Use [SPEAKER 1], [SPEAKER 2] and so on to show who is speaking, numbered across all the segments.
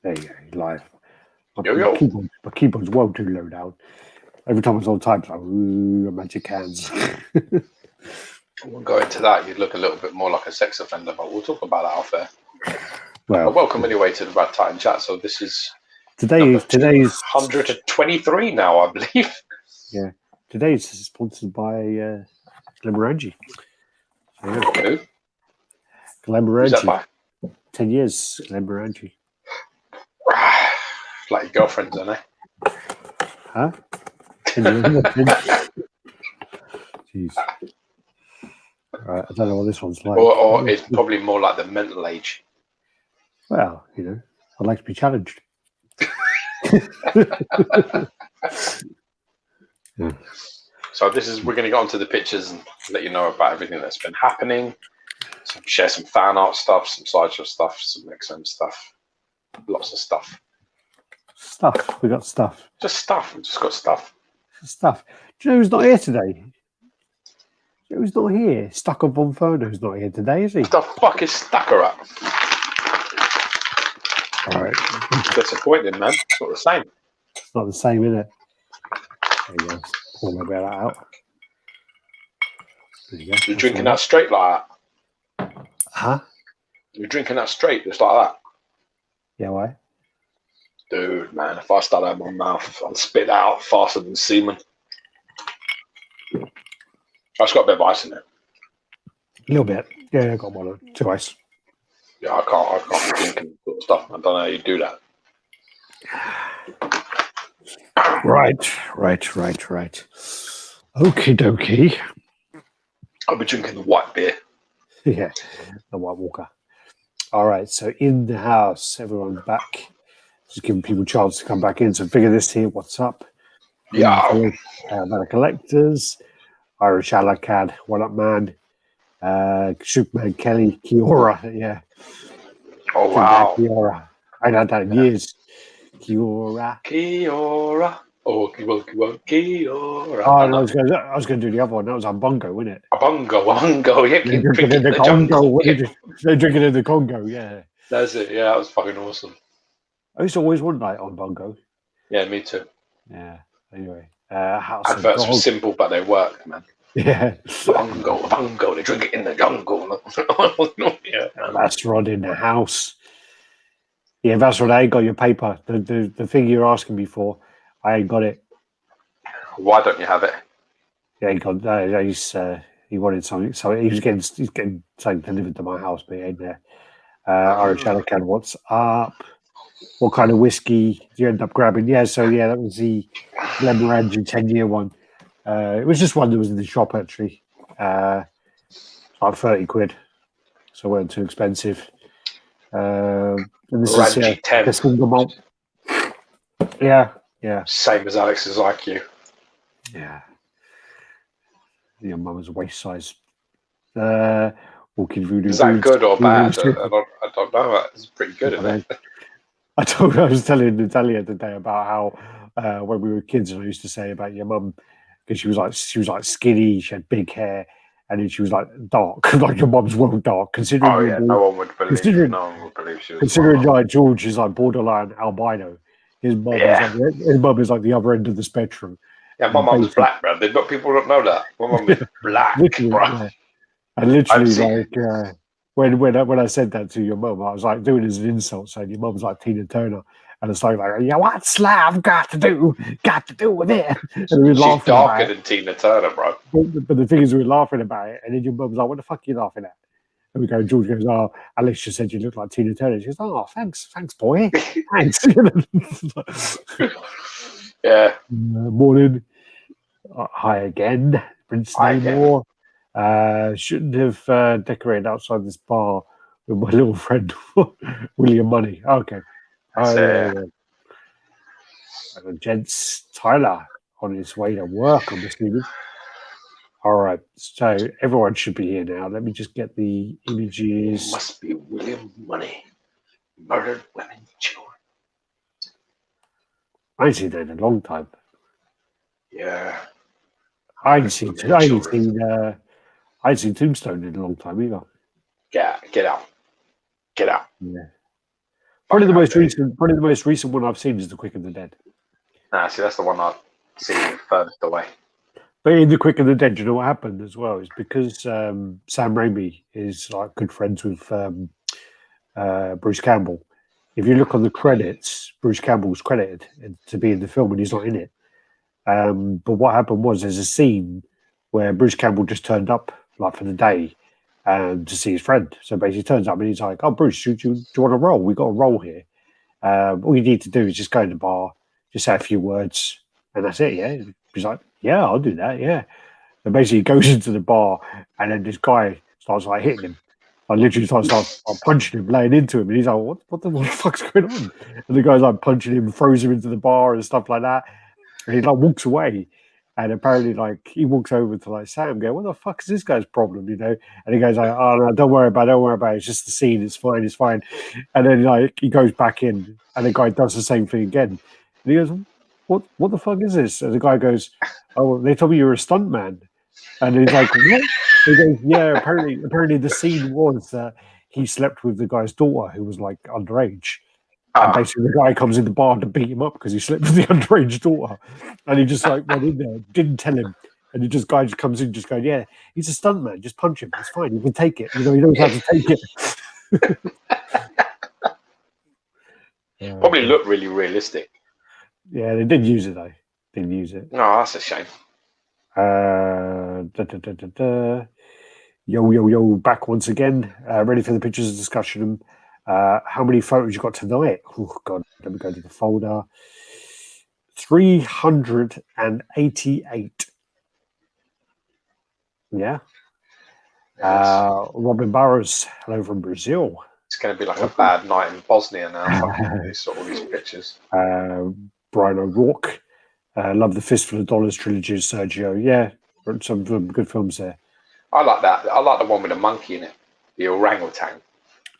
[SPEAKER 1] There you go, live.
[SPEAKER 2] Yo.
[SPEAKER 1] My keyboard's well too low down. Every time I was on time, it's like, ooh, magic hands.
[SPEAKER 2] We'll go into that. You'd look a little bit more like a sex offender, but we'll talk about that off air.
[SPEAKER 1] Well,
[SPEAKER 2] welcome anyway to the RaddTitan chat. So this is
[SPEAKER 1] today's
[SPEAKER 2] 123 now, I believe.
[SPEAKER 1] Yeah, today's sponsored by Glamourangi.
[SPEAKER 2] Who?
[SPEAKER 1] Glamourangi. 10 years, Glamourangi.
[SPEAKER 2] Like your girlfriends, aren't they?
[SPEAKER 1] Huh? 10 years. Jeez. Right, I don't know what this one's like.
[SPEAKER 2] Or it's probably more like the mental age.
[SPEAKER 1] Well, you know, I'd like to be challenged. Yeah.
[SPEAKER 2] So we're going to get onto the pictures and let you know about everything that's been happening. Share some fan art stuff, some Sideshow stuff, some XM stuff. Lots of stuff.
[SPEAKER 1] We got stuff.
[SPEAKER 2] Just stuff. We just got stuff.
[SPEAKER 1] Stuff. Do you know who's not here today? Who's not here? Stuck up on phone. Who's not here today, is he?
[SPEAKER 2] What the fuck is Stucker at?
[SPEAKER 1] All right.
[SPEAKER 2] Disappointing, man. It's not the same.
[SPEAKER 1] It's not the same, is it? There you go. Pull my bit out. There you go.
[SPEAKER 2] You're drinking that straight like that?
[SPEAKER 1] Huh?
[SPEAKER 2] You're drinking that straight just like that?
[SPEAKER 1] Yeah, why?
[SPEAKER 2] Dude, man, if I start out my mouth, I'll spit out faster than semen. It's got a bit of ice in it.
[SPEAKER 1] A little bit. Yeah, I got one or two ice.
[SPEAKER 2] Yeah, I can't be drinking sort of stuff. I don't know how you do that.
[SPEAKER 1] Right. Okie dokie.
[SPEAKER 2] I'll be drinking the white beer.
[SPEAKER 1] Yeah, the White Walker. All right, so in the house, everyone's back. Just giving people a chance to come back in. So figure this here, what's up?
[SPEAKER 2] Yeah.
[SPEAKER 1] Manga Collectors, Irish Alacad, One Up Man, Shookman Kelly, Kiora, yeah.
[SPEAKER 2] Oh, wow.
[SPEAKER 1] Kiora. I hadn't had that in years. Kiora.
[SPEAKER 2] Oh, Kiora.
[SPEAKER 1] Oh, no, I was going to do the other one. That was on Bongo, wasn't it?
[SPEAKER 2] A bongo. Yeah,
[SPEAKER 1] They're drinking in the Congo. They're drinking in the Congo, yeah.
[SPEAKER 2] That's it. Yeah, that was fucking awesome.
[SPEAKER 1] I used to always want that on Bongo.
[SPEAKER 2] Yeah, me too.
[SPEAKER 1] Yeah. Anyway, House
[SPEAKER 2] adverts were simple, but they worked, man.
[SPEAKER 1] Yeah.
[SPEAKER 2] Bongo. They drink it in the jungle. Yeah.
[SPEAKER 1] That's Rod in the house. Yeah, that's what I ain't got your paper. The thing you're asking me for, I ain't got it.
[SPEAKER 2] Why don't you have it?
[SPEAKER 1] Yeah, he wanted something, so he's getting something delivered to my house, but he ain't there. Irish Alacad, what's up? What kind of whiskey do you end up grabbing? Yeah, that was the Glamourangi 10-year one. It was just one that was in the shop actually. Like 30 quid, so it wasn't too expensive. And this
[SPEAKER 2] RaddTitan.
[SPEAKER 1] is single malt. Yeah.
[SPEAKER 2] Same as Alex's IQ.
[SPEAKER 1] Yeah. Your mum's waist size. Walking voodoo.
[SPEAKER 2] Is that good or bad? I don't know. It's pretty good, isn't it?
[SPEAKER 1] I was telling Natalia today about how when we were kids, I used to say about your mum, because she was like skinny, she had big hair, and then she was like dark, like your mum's well dark. Considering
[SPEAKER 2] no one would believe she was.
[SPEAKER 1] Considering like George is like borderline albino, his mum is like the other end of the spectrum.
[SPEAKER 2] Yeah, my mum's black, bro. People don't know that. My mum is black, bro.
[SPEAKER 1] Yeah. And literally, like when I said that to your mum, I was like doing it as an insult, saying your mum's like Tina Turner, and it's like yeah, what's love got to do with it? And we
[SPEAKER 2] She's darker than Tina Turner, bro.
[SPEAKER 1] But the thing is, we were laughing about it, and then your mum's like, "What the fuck are you laughing at?" And we go, George goes, "Oh, Alex just said you look like Tina Turner." She goes, "Oh, thanks, boy, thanks."
[SPEAKER 2] Yeah.
[SPEAKER 1] Morning. Hi again, Prince Namor. Shouldn't have decorated outside this bar with my little friend William Money. Okay. Gents, Tyler on his way to work, I'm assuming. All right, so everyone should be here now. Let me just get the images.
[SPEAKER 2] It must be William Money. Murdered women, children.
[SPEAKER 1] I ain't seen that in a long time.
[SPEAKER 2] Yeah.
[SPEAKER 1] I ain't seen Tombstone in a long time either.
[SPEAKER 2] Get out.
[SPEAKER 1] Yeah. Probably the most recent. Probably the most recent one I've seen is The Quick and the Dead.
[SPEAKER 2] Nah, see, that's the one I've seen furthest away.
[SPEAKER 1] But in The Quick and the Dead, you know what happened as well is because Sam Raimi is like good friends with Bruce Campbell. If you look on the credits, Bruce Campbell's credited to be in the film and he's not in it. But what happened was there's a scene where Bruce Campbell just turned up like for the day to see his friend. So basically he turns up and he's like, "Oh, Bruce, do you want a roll? We got a roll here. All you need to do is just go in the bar, just say a few words, and that's it, yeah?" He's like, "Yeah, I'll do that, yeah." And basically he goes into the bar and then this guy starts like hitting him. I literally starts like punching him, laying into him, and he's like, what the fuck's going on?" And the guy's like punching him, throws him into the bar and stuff like that. And he like walks away. And apparently, like, he walks over to like Sam, go, "What the fuck is this guy's problem?" You know? And he goes like, "Oh no, don't worry about it. It's just the scene. It's fine. It's fine." And then like he goes back in, and the guy does the same thing again. And he goes, "What the fuck is this?" And the guy goes, "Oh, well, they told me you were a stuntman." And he's like, "What?" He goes, "Yeah, apparently the scene was that he slept with the guy's daughter who was like underage." And basically the guy comes in the bar to beat him up because he slept with the underage daughter. And he just like went in there, didn't tell him. And the guy just comes in, just going, "Yeah, he's a stuntman, just punch him. It's fine, you can take it. You know, he knows how to take it."
[SPEAKER 2] Probably looked really realistic.
[SPEAKER 1] Yeah, they didn't use it though. Didn't use it.
[SPEAKER 2] No, that's a shame.
[SPEAKER 1] Yo, back once again. Ready for the pictures discussion. How many photos you got tonight? Oh God, let me go to the folder. 388. Yeah.
[SPEAKER 2] Yes.
[SPEAKER 1] Robin Burrows, hello from Brazil.
[SPEAKER 2] It's going to be like a bad night in Bosnia now. All these pictures.
[SPEAKER 1] Brian O'Rourke, love the Fistful of Dollars trilogy, Sergio. Yeah, some good films there.
[SPEAKER 2] I like that. I like the one with the monkey in it, the orangutan.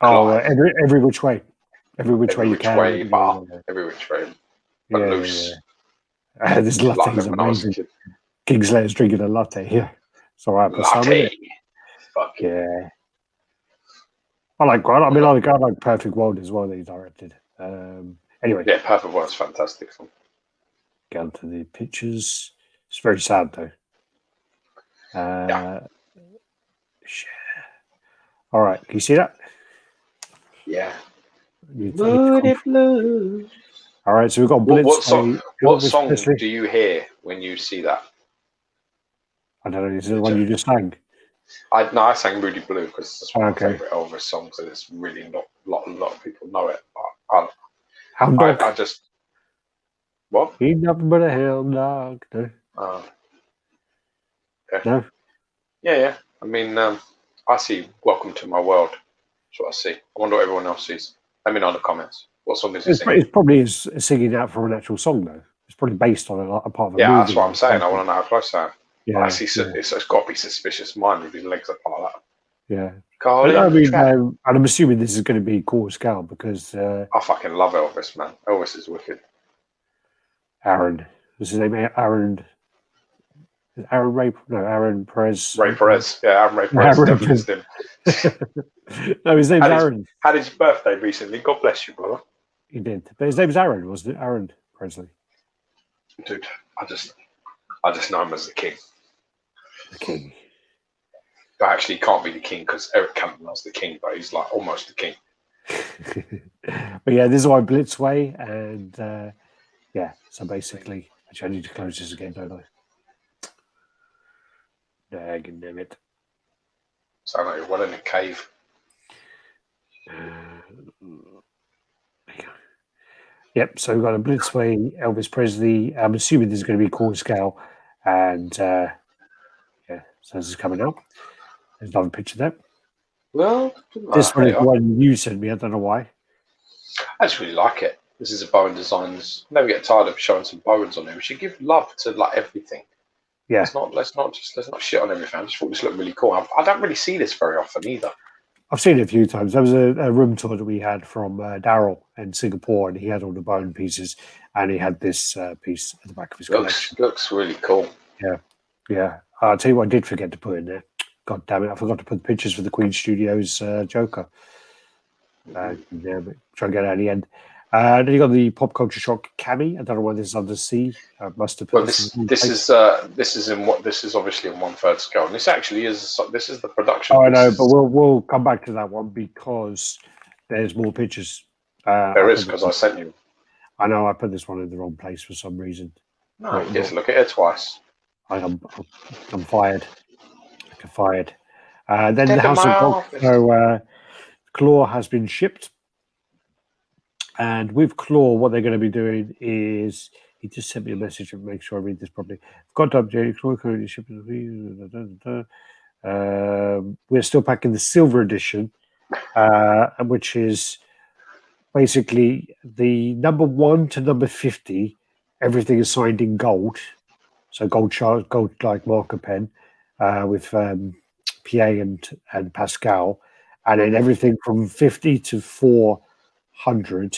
[SPEAKER 1] Oh, every which way. Every which way you can.
[SPEAKER 2] Every which way. But loose.
[SPEAKER 1] Yeah. This latte is amazing. Kingslayer's drinking a latte here. It's all right for some.
[SPEAKER 2] Fuck
[SPEAKER 1] yeah. I like Perfect World as well that he directed. Anyway.
[SPEAKER 2] Yeah, Perfect World's fantastic.
[SPEAKER 1] Get on to the pictures. It's very sad though.
[SPEAKER 2] Yeah.
[SPEAKER 1] All right, can you see that?
[SPEAKER 2] Yeah.
[SPEAKER 1] Blue. All right, so we've got Blitz.
[SPEAKER 2] What song do you hear when you see that?
[SPEAKER 1] I don't know. Is it the one you just sang?
[SPEAKER 2] I sang Moody Blue because it's one of my favourite Elvis songs, and it's really not a lot of people know it. I just what?
[SPEAKER 1] He's nothing but a hound dog. No.
[SPEAKER 2] Yeah.
[SPEAKER 1] No.
[SPEAKER 2] Yeah. I mean, I see "Welcome to My World." That's what I see. I wonder what everyone else sees. Let me know in the comments. What song is he singing?
[SPEAKER 1] It's probably singing out from an actual song, though. It's probably based on a part of a movie.
[SPEAKER 2] Yeah, that's what I'm saying. I want to know how close I am.
[SPEAKER 1] Yeah,
[SPEAKER 2] I see. It's got to be Suspicious Mind with his legs up like that.
[SPEAKER 1] Yeah. And I'm assuming this is going to be quarter scale because
[SPEAKER 2] I fucking love Elvis, man. Elvis is wicked.
[SPEAKER 1] Aaron. What's his name? Aaron Perez.
[SPEAKER 2] Ray Perez. Yeah, Aaron Ray Perez. Definitely him.
[SPEAKER 1] No, his name's Aaron.
[SPEAKER 2] Had his birthday recently. God bless you, brother.
[SPEAKER 1] He did. But his name's Aaron, wasn't it? Aaron Presley.
[SPEAKER 2] Dude, I just know him as the king.
[SPEAKER 1] The king.
[SPEAKER 2] But actually, he can't be the king because Eric Cantona's the king, but he's like almost the king.
[SPEAKER 1] But yeah, this is why Blitzway, and yeah, so basically, actually, I need to close this again, don't I? Damn it.
[SPEAKER 2] Sound like you're well in a cave.
[SPEAKER 1] Yep, so we've got a Blitzway, Elvis Presley. I'm assuming this is going to be quarter scale, and yeah, so this is coming up. There's another picture there.
[SPEAKER 2] Well,
[SPEAKER 1] this one is the one you sent me. I don't know why.
[SPEAKER 2] I just really like it. This is a Bowen Designs. Never get tired of showing some Bowens on there. We should give love to like everything.
[SPEAKER 1] Yeah.
[SPEAKER 2] Let's not shit on everything. I just thought this looked really cool. I don't really see this very often either.
[SPEAKER 1] I've seen it a few times. There was a room tour that we had from Daryl in Singapore, and he had all the Bowen pieces, and he had this piece at the back of his collection.
[SPEAKER 2] Looks really cool.
[SPEAKER 1] Yeah. I'll tell you what I did forget to put in there. God damn it, I forgot to put the pictures for the Queen Studios Joker. Try and get out of the end. Then you got the Pop Culture Shock Cami. I don't know why this is under C. I must have put
[SPEAKER 2] Well, this is obviously in 1/3 scale, and this actually is the production.
[SPEAKER 1] Oh, I know, but we'll come back to that one because there's more pictures.
[SPEAKER 2] There is, because I sent you.
[SPEAKER 1] I know I put this one in the wrong place for some reason.
[SPEAKER 2] No, you get to look at it twice.
[SPEAKER 1] I'm fired. Like fired. Then the House of Box. So Claw has been shipped. And with Claw, what they're going to be doing is, he just sent me a message to make sure I read this properly. Got to update Claw currently shipping. We're still packing the silver edition, which is basically the number 1 to number 50. Everything is signed in gold, so gold like marker pen with PA and Pascal, and then everything from 50 to 400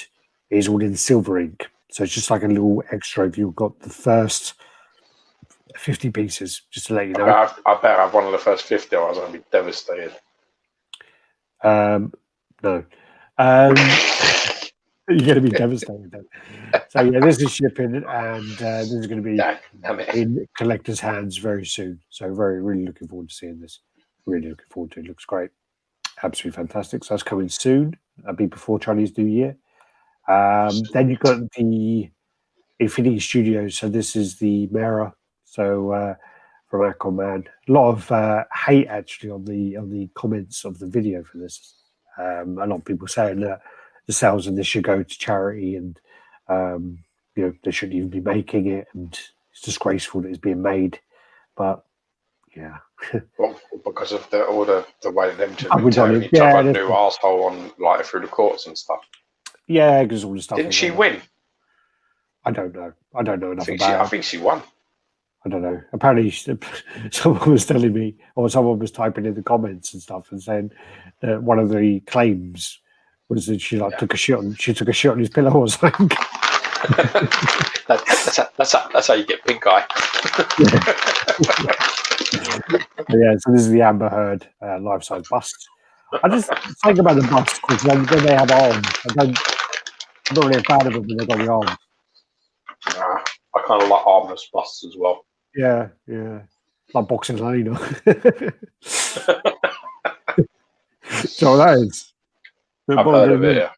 [SPEAKER 1] is all in silver ink. So it's just like a little extra if you've got the first 50 pieces, just to let you know.
[SPEAKER 2] I bet I have one of the first 50, or I was going to be devastated.
[SPEAKER 1] No. You're going to be devastated then. So yeah, this is shipping, and this is going to be in collectors' hands very soon. So really looking forward to seeing this. Really looking forward to it. It looks great. Absolutely fantastic. So that's coming soon. That'll be before Chinese New Year. Then you've got the Infinity Studios. So this is the Mera. So from Aquaman. A lot of hate actually on the comments of the video for this. A lot of people saying that the sales of this should go to charity, and they shouldn't even be making it, and it's disgraceful that it's being made. But yeah,
[SPEAKER 2] well, because of the way them two were tearing each other a new arsehole on like through the courts and stuff.
[SPEAKER 1] Yeah, because all the stuff.
[SPEAKER 2] Didn't she win?
[SPEAKER 1] I don't know. I don't know enough about it.
[SPEAKER 2] I think she won.
[SPEAKER 1] I don't know. Apparently, someone was telling me, or someone was typing in the comments and stuff, and saying that one of the claims was that she took a shit on his pillow or something.
[SPEAKER 2] that's how you get pink eye.
[SPEAKER 1] Yeah, so this is the Amber Heard life-size bust. I just think about the bust because when they have arms, I'm not really a fan of them when they've got the arms.
[SPEAKER 2] Nah, I kind of like armless busts as well.
[SPEAKER 1] Yeah, like boxing Lane. So that is.
[SPEAKER 2] I've heard of it. Yeah.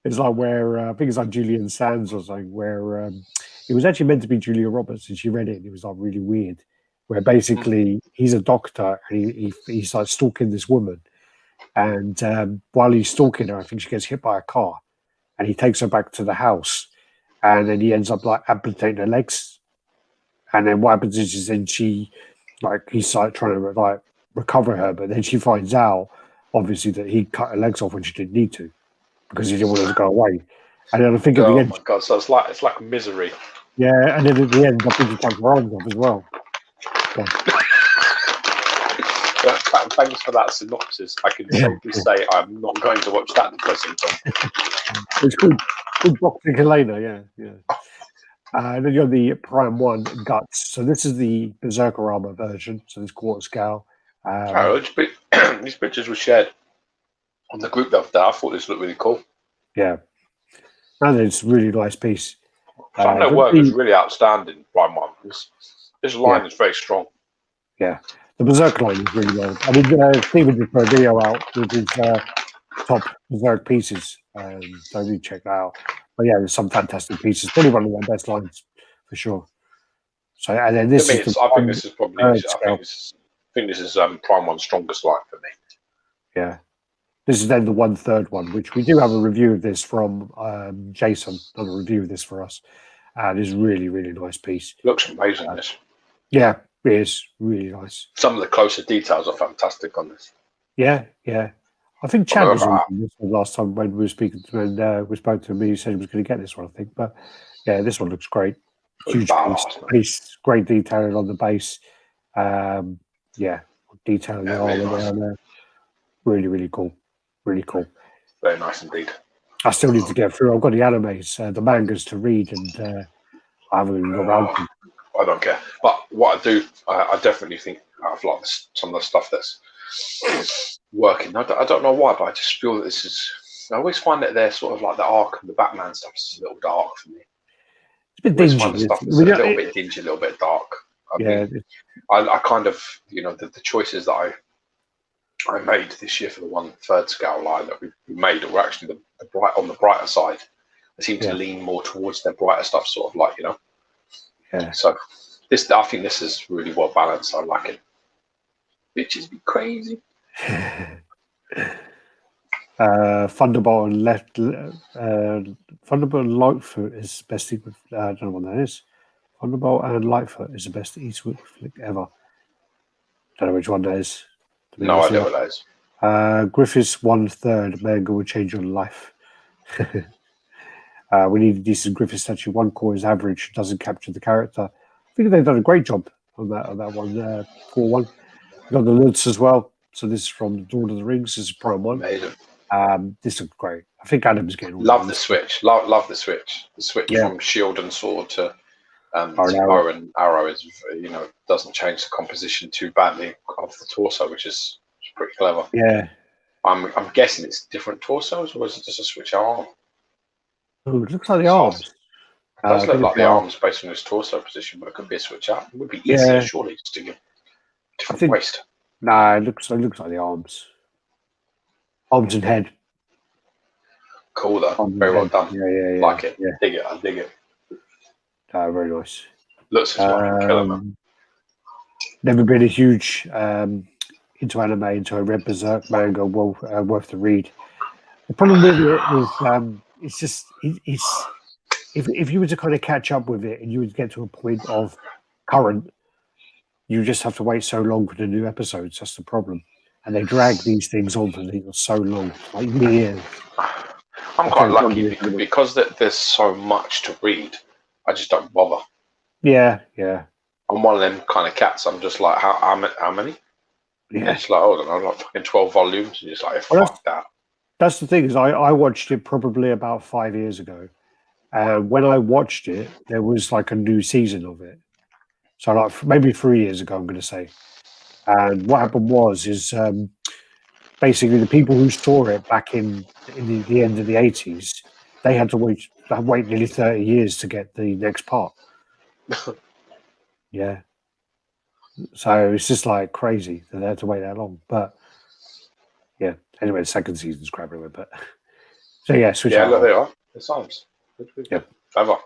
[SPEAKER 1] It's like where I think it's like Julian Sands or something, where it was actually meant to be Julia Roberts, and she read it, and it was like really weird. Where basically he's a doctor and he's like stalking this woman, and while he's stalking her, I think she gets hit by a car, and he takes her back to the house, and then he ends up like amputating her legs, and then what happens is then he's like trying to like recover her, but then she finds out obviously that he cut her legs off when she didn't need to because he didn't want her to go away, and then I think at the end,
[SPEAKER 2] oh my god, so it's like Misery.
[SPEAKER 1] Yeah, and then at the end, I think he cuts her arms off as well.
[SPEAKER 2] Thanks for that synopsis. I can safely say I'm not going to watch that depressing film.
[SPEAKER 1] It's good boxing Helena, yeah. And then you have the Prime 1 Guts. So this is the Berserker armor version. So this quarter scale.
[SPEAKER 2] These pictures were shared on the group the other day. I thought this looked really cool.
[SPEAKER 1] Yeah. And it's a really nice piece.
[SPEAKER 2] Some of their work is really outstanding, Prime 1. This line is very strong.
[SPEAKER 1] Yeah. The Berserk line is really well. I mean, Stephen just put a video out with his top Berserk pieces. So do check that out. But yeah, there's some fantastic pieces. Probably one of their best lines for sure. So and then this
[SPEAKER 2] I think this is probably I think this is Prime 1's strongest line for me.
[SPEAKER 1] Yeah. This is then the 1/3 one, which we do have a review of this from Jason, done a review of this for us. And it's really, really nice piece.
[SPEAKER 2] Looks amazing, this.
[SPEAKER 1] Yeah, it is really nice.
[SPEAKER 2] Some of the closer details are fantastic on this.
[SPEAKER 1] Yeah. I think Chad was on this one last time when we were speaking to him, and we spoke to him. He said he was going to get this one, I think. But yeah, this one looks great. Huge piece, great detailing on the base. Detailing the armor down there. Really, really cool. Really cool.
[SPEAKER 2] Very nice indeed.
[SPEAKER 1] I still need to get through. I've got the animes, the mangas to read, and I haven't even got around to them.
[SPEAKER 2] I don't care. But what I do, I definitely think I've liked some of the stuff that's working. I don't know why, but I just feel that this is I always find that they're sort of like the Arkham, the Batman stuff is a little dark for me.
[SPEAKER 1] It's a bit
[SPEAKER 2] I always
[SPEAKER 1] dingy.
[SPEAKER 2] find the stuff that's a little bit dingy, a little bit dark. I mean, I kind of, the choices that I made this year for the 1/3 scale line that we made were actually on the brighter side. I seem to lean more towards their brighter stuff, sort of like,
[SPEAKER 1] Yeah.
[SPEAKER 2] So I think this is really well balanced. I like it. Bitches be crazy.
[SPEAKER 1] Thunderbolt and Thunderbolt and Lightfoot is best. I don't know what that is. Thunderbolt and Lightfoot is the best Eastwood flick ever. Don't know which one that is.
[SPEAKER 2] No idea what that is.
[SPEAKER 1] Griffiths 1/3 Manga will change your life. We need a decent Griffith statue. One core is average, doesn't capture the character. I think they've done a great job on that one. 4/1. We got the Lutz as well. So this is from Lord of the Rings. This is Prime 1. This looks great. I think Adam's getting all
[SPEAKER 2] love the switch. Love the switch. The switch from shield and sword to bow and arrow is, doesn't change the composition too badly of the torso, which is pretty clever.
[SPEAKER 1] Yeah.
[SPEAKER 2] I'm guessing it's different torsos, or is it just a switch arm?
[SPEAKER 1] Oh, it looks like the arms.
[SPEAKER 2] It does look like the arms based on his torso position, but it could be a switch up. It would be easier, surely, just to get different waist.
[SPEAKER 1] Nah, it looks like the arms. Arms and head.
[SPEAKER 2] Cool though. Very well done.
[SPEAKER 1] Yeah.
[SPEAKER 2] Like it.
[SPEAKER 1] Yeah.
[SPEAKER 2] I dig it.
[SPEAKER 1] Very nice.
[SPEAKER 2] Looks as fucking killer, man.
[SPEAKER 1] Never been a huge into anime, into a Red Berserk manga worth the read. The problem with it is if you were to kind of catch up with it and you would get to a point of current, you just have to wait so long for the new episodes. That's the problem. And they drag these things on for so long, like years.
[SPEAKER 2] I'm quite lucky because there's so much to read. I just don't bother.
[SPEAKER 1] Yeah.
[SPEAKER 2] I'm one of them kind of cats. I'm just like, how many? Yeah. It's like, I don't know, like fucking 12 volumes. And just like, fuck that.
[SPEAKER 1] That's the thing is I watched it probably about 5 years ago. And when I watched it, there was like a new season of it. So like maybe 3 years ago, I'm going to say. And what happened is basically the people who saw it back in the end of the 80s, they had to wait nearly 30 years to get the next part. Yeah. So it's just like crazy that they had to wait that long. But yeah, anyway, the second season's grabbing it. But so yeah, switch.
[SPEAKER 2] Yeah, look, they are. It sounds good.
[SPEAKER 1] Yep.
[SPEAKER 2] Clever.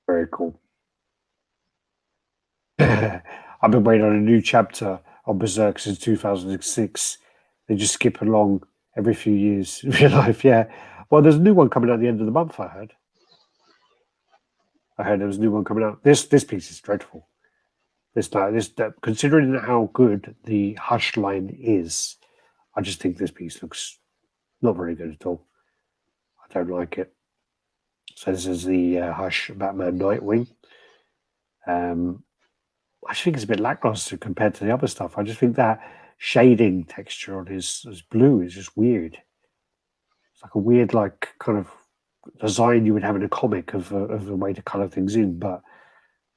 [SPEAKER 1] Very cool. I've been waiting on a new chapter on Berserk since 2006. They just skip along every few years in real life. Yeah. Well, there's a new one coming out at the end of the month. I heard there was a new one coming out. This piece is dreadful. Considering how good the Hush line is, I just think this piece looks not very good at all. I don't like it. So this is the Hush Batman Nightwing. I just think it's a bit lackluster compared to the other stuff. I just think that shading texture on his blue is just weird. It's like a weird, like kind of design you would have in a comic of a way to color things in, but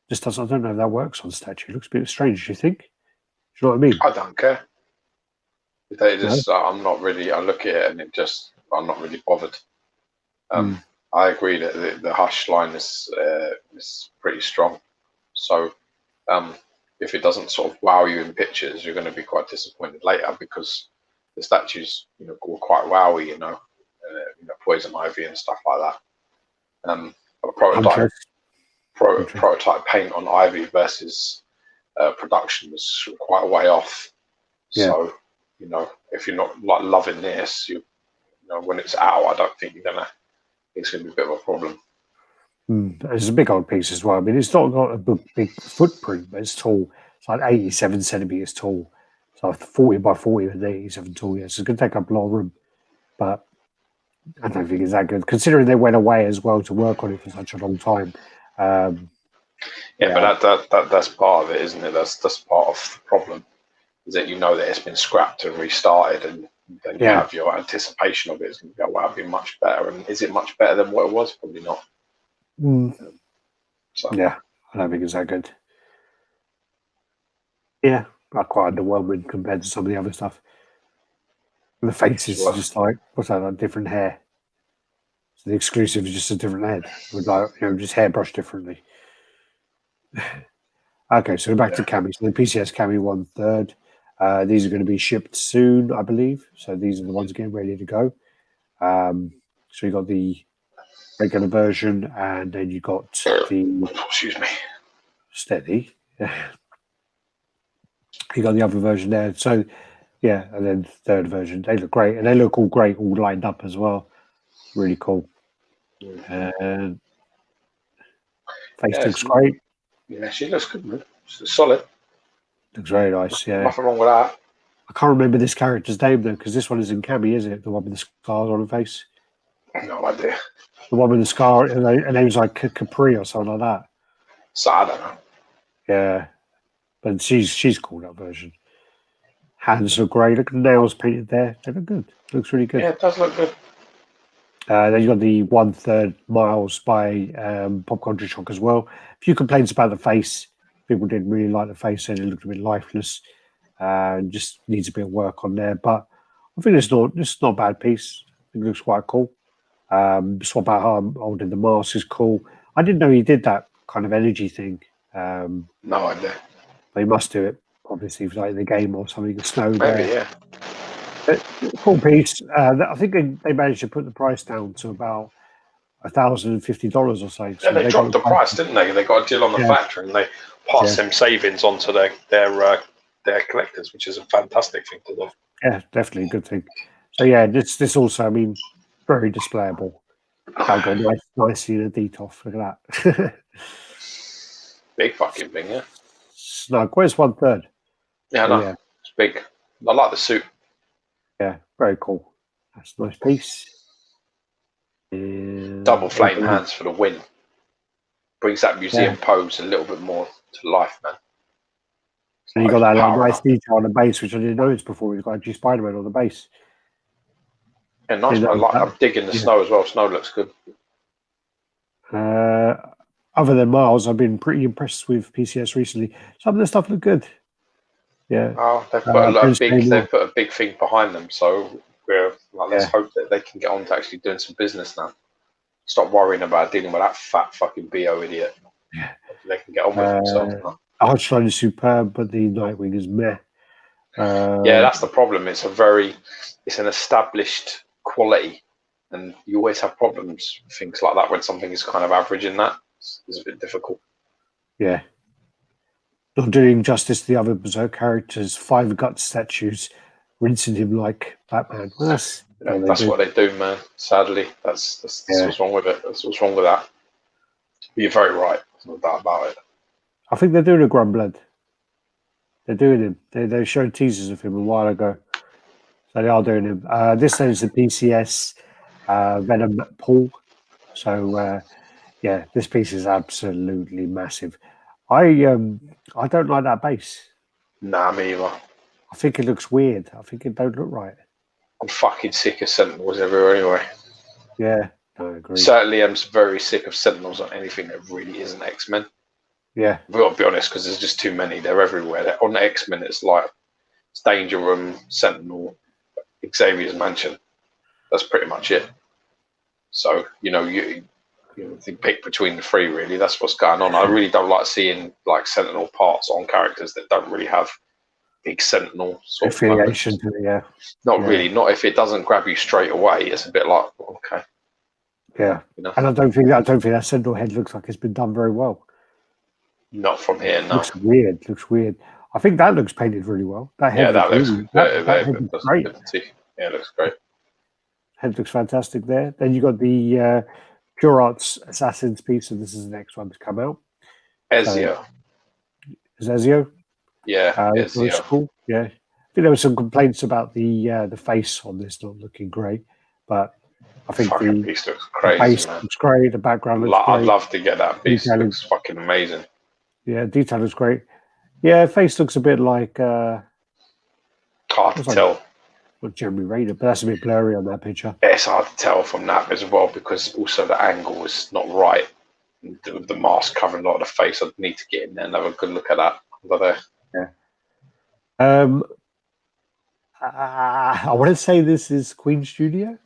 [SPEAKER 1] just doesn't. I don't know if that works on statue. It looks a bit strange. Do you think? Do you know what I mean?
[SPEAKER 2] I don't care. They just, I'm not really. I look at it and I'm not really bothered. I agree that the Hush line is pretty strong. So if it doesn't sort of wow you in pictures, you're going to be quite disappointed later because the statues, were quite wowy, Poison Ivy and stuff like that. A prototype paint on Ivy versus production was quite a way off. Yeah. So, if you're not like loving this, when it's out, I don't think it's going to be a bit of a problem.
[SPEAKER 1] It's a big old piece as well. I mean, it's not got a big footprint, but it's tall. It's like 87 centimeters tall. So 40 by 40 and 87 tall. Yes, it's going to take up a lot of room. But I don't think it's that good, considering they went away as well to work on it for such a long time.
[SPEAKER 2] But that's part of it, isn't it? That's part of the problem, is that that it's been scrapped and restarted, and then you have your anticipation of it. It's going to go, wow, it'd be much better. And is it much better than what it was? Probably not.
[SPEAKER 1] Yeah, I don't think it's that good. Yeah, quite underwhelming compared to some of the other stuff. And the face is just like, what's that, like different hair. So the exclusive is just a different head with like, just hair brushed differently. Okay, so we're back to Cami. So the PCS Cami 1/3. These are going to be shipped soon, I believe. So these are the ones getting ready to go. So you got the regular version, and then you got the steady. You got the other version there. So yeah, and then third version. They look great, and they look all great, all lined up as well. Really cool. And face looks great.
[SPEAKER 2] Yeah, she looks good, man. She's solid.
[SPEAKER 1] Looks very nice. Yeah,
[SPEAKER 2] nothing wrong with that.
[SPEAKER 1] I can't remember this character's name though, because this one is in Cami, isn't it? The one with the scars on her face.
[SPEAKER 2] No idea.
[SPEAKER 1] The one with the scar, and her name's like Capri or something like that.
[SPEAKER 2] So I don't know.
[SPEAKER 1] Yeah, but she's cool, that version. Hands look great. Look at the nails painted there. They look good. Looks really good.
[SPEAKER 2] Yeah, it does look good.
[SPEAKER 1] Then you got the 1/3 Miles by Pop Culture Shock as well. A few complaints about the face. People didn't really like the face, and it looked a bit lifeless. Just needs a bit of work on there, but I think it's not a bad piece. I think it looks quite cool. Swap out how I'm holding the mask is cool. I didn't know he did that kind of energy thing.
[SPEAKER 2] No idea.
[SPEAKER 1] But he must do it, obviously, for like the game or something. Snow
[SPEAKER 2] Maybe,
[SPEAKER 1] there.
[SPEAKER 2] yeah.
[SPEAKER 1] Cool piece. I think they managed to put the price down to about $1,050 or so.
[SPEAKER 2] Yeah, they dropped the price, didn't they? They got a deal on the factory, and they passed them savings on to their collectors, which is a fantastic thing to do.
[SPEAKER 1] Yeah, definitely a good thing. So yeah, this also, I mean, very displayable. That got nicely in a detoff. Look at that.
[SPEAKER 2] Big fucking thing, yeah.
[SPEAKER 1] Snug. Where's 1/3?
[SPEAKER 2] Yeah, no, it's big. I like the suit.
[SPEAKER 1] Yeah, very cool. That's a nice piece.
[SPEAKER 2] Double flame hands for the win. Brings that museum pose a little bit more to life, man.
[SPEAKER 1] And you got that nice detail on the base, which I didn't notice before. He's got actually Spider-Man on the base.
[SPEAKER 2] Yeah, nice. I'm digging the snow as well. Snow looks good.
[SPEAKER 1] Other than Miles, I've been pretty impressed with PCS recently. Some of the stuff looked good. Yeah.
[SPEAKER 2] Oh, they've put a big thing behind them, so let's hope that they can get on to actually doing some business now. Stop worrying about dealing with that fat fucking BO idiot.
[SPEAKER 1] Yeah.
[SPEAKER 2] They can get on with themselves now.
[SPEAKER 1] Archline is superb, but the Nightwing is meh.
[SPEAKER 2] Yeah, that's the problem. It's an established quality, and you always have problems with things like that when something is kind of average in that. It's a bit difficult.
[SPEAKER 1] Yeah. Not doing justice to the other Berserk characters, 5 gut statues, rinsing him like Batman. Well, that's
[SPEAKER 2] what they do, man. Sadly, that's what's wrong with it. That's what's wrong with that. You're very right. There's no doubt about it.
[SPEAKER 1] I think they're doing a Grumblood. They're doing him. They showed teasers of him a while ago. So they are doing him. This is the PCS Venom Paul. So, this piece is absolutely massive. I don't like that base.
[SPEAKER 2] Nah, me either.
[SPEAKER 1] I think it looks weird. I think it don't look right.
[SPEAKER 2] I'm fucking sick of Sentinels everywhere anyway.
[SPEAKER 1] Yeah, I agree.
[SPEAKER 2] Certainly, I'm very sick of Sentinels on anything that really isn't X-Men.
[SPEAKER 1] Yeah.
[SPEAKER 2] We've got to be honest, because there's just too many. They're everywhere. On X-Men, it's like Danger Room, Sentinel, Xavier's Mansion. That's pretty much it. So, you pick between the three, really. That's what's going on. I really don't like seeing like Sentinel parts on characters that don't really have big Sentinel sort
[SPEAKER 1] affiliation to it,
[SPEAKER 2] Not really. Not if it doesn't grab you straight away. It's a bit like, okay.
[SPEAKER 1] Yeah. And I don't think that Sentinel head looks like it's been done very well.
[SPEAKER 2] Not from here, no.
[SPEAKER 1] Looks weird. I think that looks painted really well. That head looks great.
[SPEAKER 2] Yeah, it looks great.
[SPEAKER 1] Head looks fantastic there. Then you got the Pure Arts Assassins piece, and this is the next one to come out.
[SPEAKER 2] Ezio.
[SPEAKER 1] Is Ezio?
[SPEAKER 2] Yeah,
[SPEAKER 1] Ezio. Cool. Yeah. I think there were some complaints about the face on this not looking great, but I think the
[SPEAKER 2] piece looks crazy.
[SPEAKER 1] The face looks great. The background looks great.
[SPEAKER 2] I'd love to get that piece. It looks fucking amazing.
[SPEAKER 1] Yeah, detail looks great. Yeah, face looks a bit like
[SPEAKER 2] hard to tell.
[SPEAKER 1] With Jeremy Raider, but that's a bit blurry on that picture.
[SPEAKER 2] Yeah, it's hard to tell from that as well because also the angle is not right. The mask covering a lot of the face. I'd need to get in there and have a good look at that.
[SPEAKER 1] I want to say this is Queen Studio.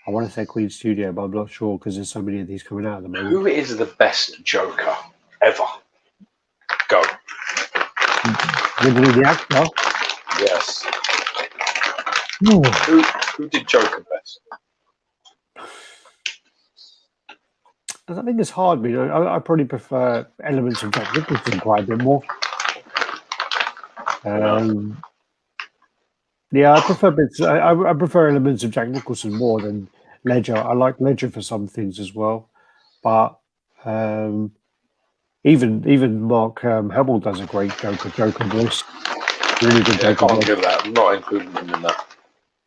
[SPEAKER 1] I want to say Queen Studio, but I'm not sure because there's so many of these coming out at the moment.
[SPEAKER 2] Who is the best Joker ever? Go.
[SPEAKER 1] Ridley the actor.
[SPEAKER 2] Yes.
[SPEAKER 1] Ooh.
[SPEAKER 2] Who did Joker best?
[SPEAKER 1] I think it's hard. I probably prefer elements of Jack Nicholson quite a bit more. Yeah, I prefer bits. I prefer elements of Jack Nicholson more than Ledger. I like Ledger for some things as well, but even Mark Hamill does a great Joker voice. Really good Joker
[SPEAKER 2] I can't
[SPEAKER 1] voice.
[SPEAKER 2] give that. I'm not including him in that.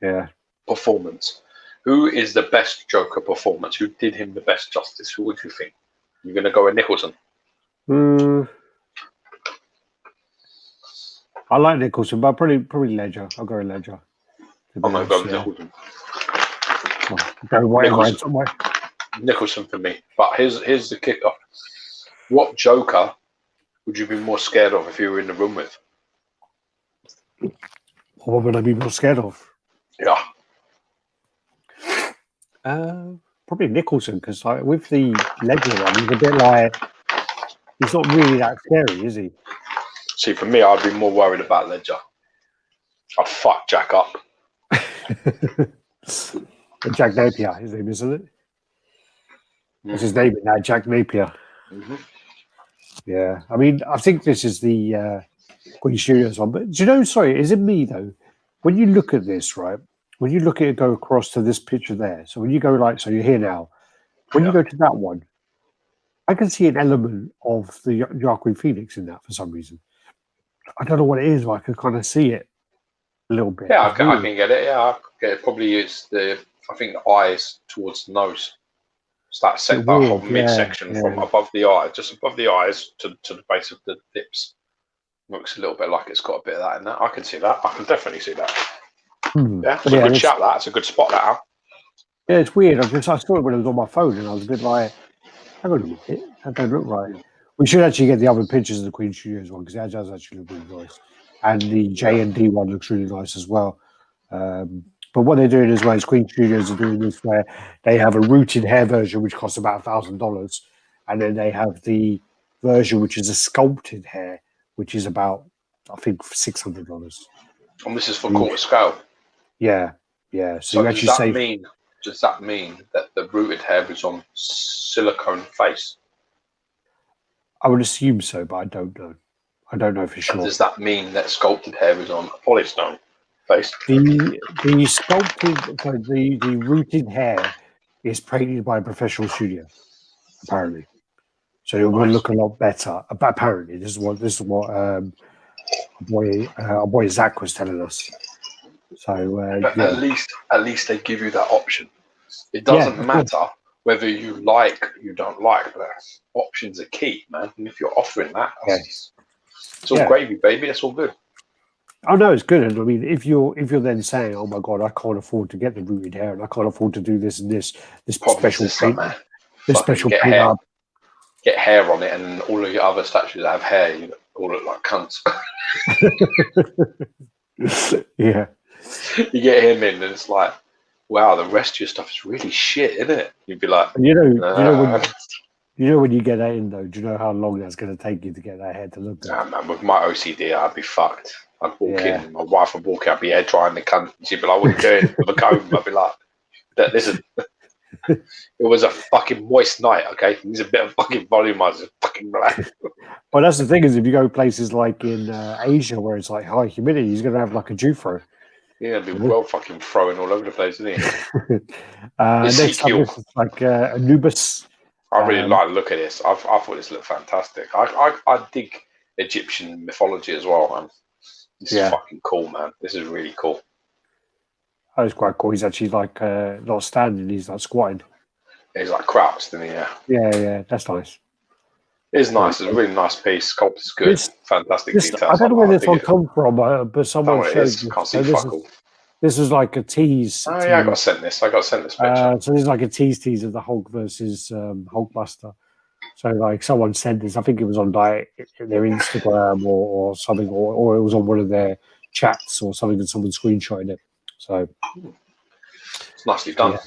[SPEAKER 1] Yeah.
[SPEAKER 2] Performance. Who is the best Joker performance? Who did him the best justice? Who would you think? You're going to go with Nicholson?
[SPEAKER 1] I like Nicholson, but probably Ledger. I'll go with Ledger.
[SPEAKER 2] I'm going to go with Nicholson.
[SPEAKER 1] Nicholson
[SPEAKER 2] for me. But here's the kicker. What Joker would you be more scared of if you were in the room with?
[SPEAKER 1] What would I be more scared of?
[SPEAKER 2] Yeah.
[SPEAKER 1] Probably Nicholson, because with the Ledger one, he's a bit like, he's not really that scary, is he?
[SPEAKER 2] See, for me, I'd be more worried about Ledger. I'd fuck Jack up.
[SPEAKER 1] Jack Napier, his name, isn't it? What's his name now? Jack Napier.
[SPEAKER 2] Mm-hmm.
[SPEAKER 1] Yeah, I mean, I think this is the Queen Studios one. But do you know, sorry, is it me though? When you look at this, right? When you look at it go across to this picture there, so when you go so you're here now. When you go to that one, I can see an element of the Joaquin Phoenix in that for some reason. I don't know what it is, but I can kind of see it a little bit.
[SPEAKER 2] Yeah, I can get it. Yeah, I can get it. Probably it's I think the eyes towards the nose. It's that whole midsection from above the eye, just above the eyes to the base of the lips. Looks a little bit like it's got a bit of that in there. I can see that. I can definitely see that. Yeah, it's a good shot. That's a good spot. That.
[SPEAKER 1] Yeah, it's weird. I saw it when it was on my phone, and I was a bit like, "Hang on a minute, that don't look right." We should actually get the other pictures of the Queen Studios one because that does actually look really nice, and the J&D one looks really nice as well. But what they're doing as well is Queen Studios are doing this where they have a rooted hair version which costs about $1,000, and then they have the version which is a sculpted hair which is about, I think, $600.
[SPEAKER 2] And this is for quarter scale.
[SPEAKER 1] Yeah. So you actually
[SPEAKER 2] does that mean that the rooted hair is on silicone face?
[SPEAKER 1] I would assume so, but I don't know. I don't know for sure.
[SPEAKER 2] And does that mean that sculpted hair is on a polystone face?
[SPEAKER 1] The sculpted, so the rooted hair is painted by a professional studio, apparently. So it will look a lot better. Apparently, this is what our boy Zach was telling us. So
[SPEAKER 2] at least they give you that option. It doesn't matter whether you don't like, but options are key, man. And if you're offering that, it's all gravy, baby. It's all good.
[SPEAKER 1] Oh no, it's good. And I mean, if you're then saying, "Oh my god, I can't afford to get the rooted hair, and I can't afford to do this and this special paint, this special paint up."
[SPEAKER 2] Get hair on it, and all of your other statues that have hair, you all look like cunts.
[SPEAKER 1] Yeah.
[SPEAKER 2] You get him in, and it's like, wow, the rest of your stuff is really shit, isn't it? You'd be like,
[SPEAKER 1] you know when you get that in though, do you know how long that's going to take you to get that hair to look good?
[SPEAKER 2] Man, with my OCD, I'd be fucked. I'd walk in, my wife would walk out, I'd be hair drying the cunt. She'd be like, what are you doing with a comb? I'd be like, listen. It was a fucking moist night, okay? There's a bit of fucking volume. I was fucking black.
[SPEAKER 1] Well, that's the thing is, if you go places like in Asia where it's like high humidity, he's going to have like a dew throw.
[SPEAKER 2] Yeah, it'd be well fucking throwing all over the place, isn't he?
[SPEAKER 1] Next up is like Anubis.
[SPEAKER 2] I really like the look at this. I thought this looked fantastic. I dig Egyptian mythology as well, man. This is fucking cool, man. This is really cool.
[SPEAKER 1] That is quite cool. He's actually like not standing, he's like squatting.
[SPEAKER 2] He's like crouched, isn't he?
[SPEAKER 1] Yeah, that's nice.
[SPEAKER 2] It's nice. It's a really nice piece. Sculpt is good. Fantastic details.
[SPEAKER 1] I don't know where this one come from, but someone showed
[SPEAKER 2] this. Can't see fuck all.
[SPEAKER 1] This was like a tease.
[SPEAKER 2] Oh yeah, I got sent this picture.
[SPEAKER 1] So this is like a tease of the Hulk versus Hulkbuster. So like someone sent this. I think it was on their Instagram or something, or it was on one of their chats or something, and someone screenshotting it. So
[SPEAKER 2] it's nicely done.
[SPEAKER 1] Yeah.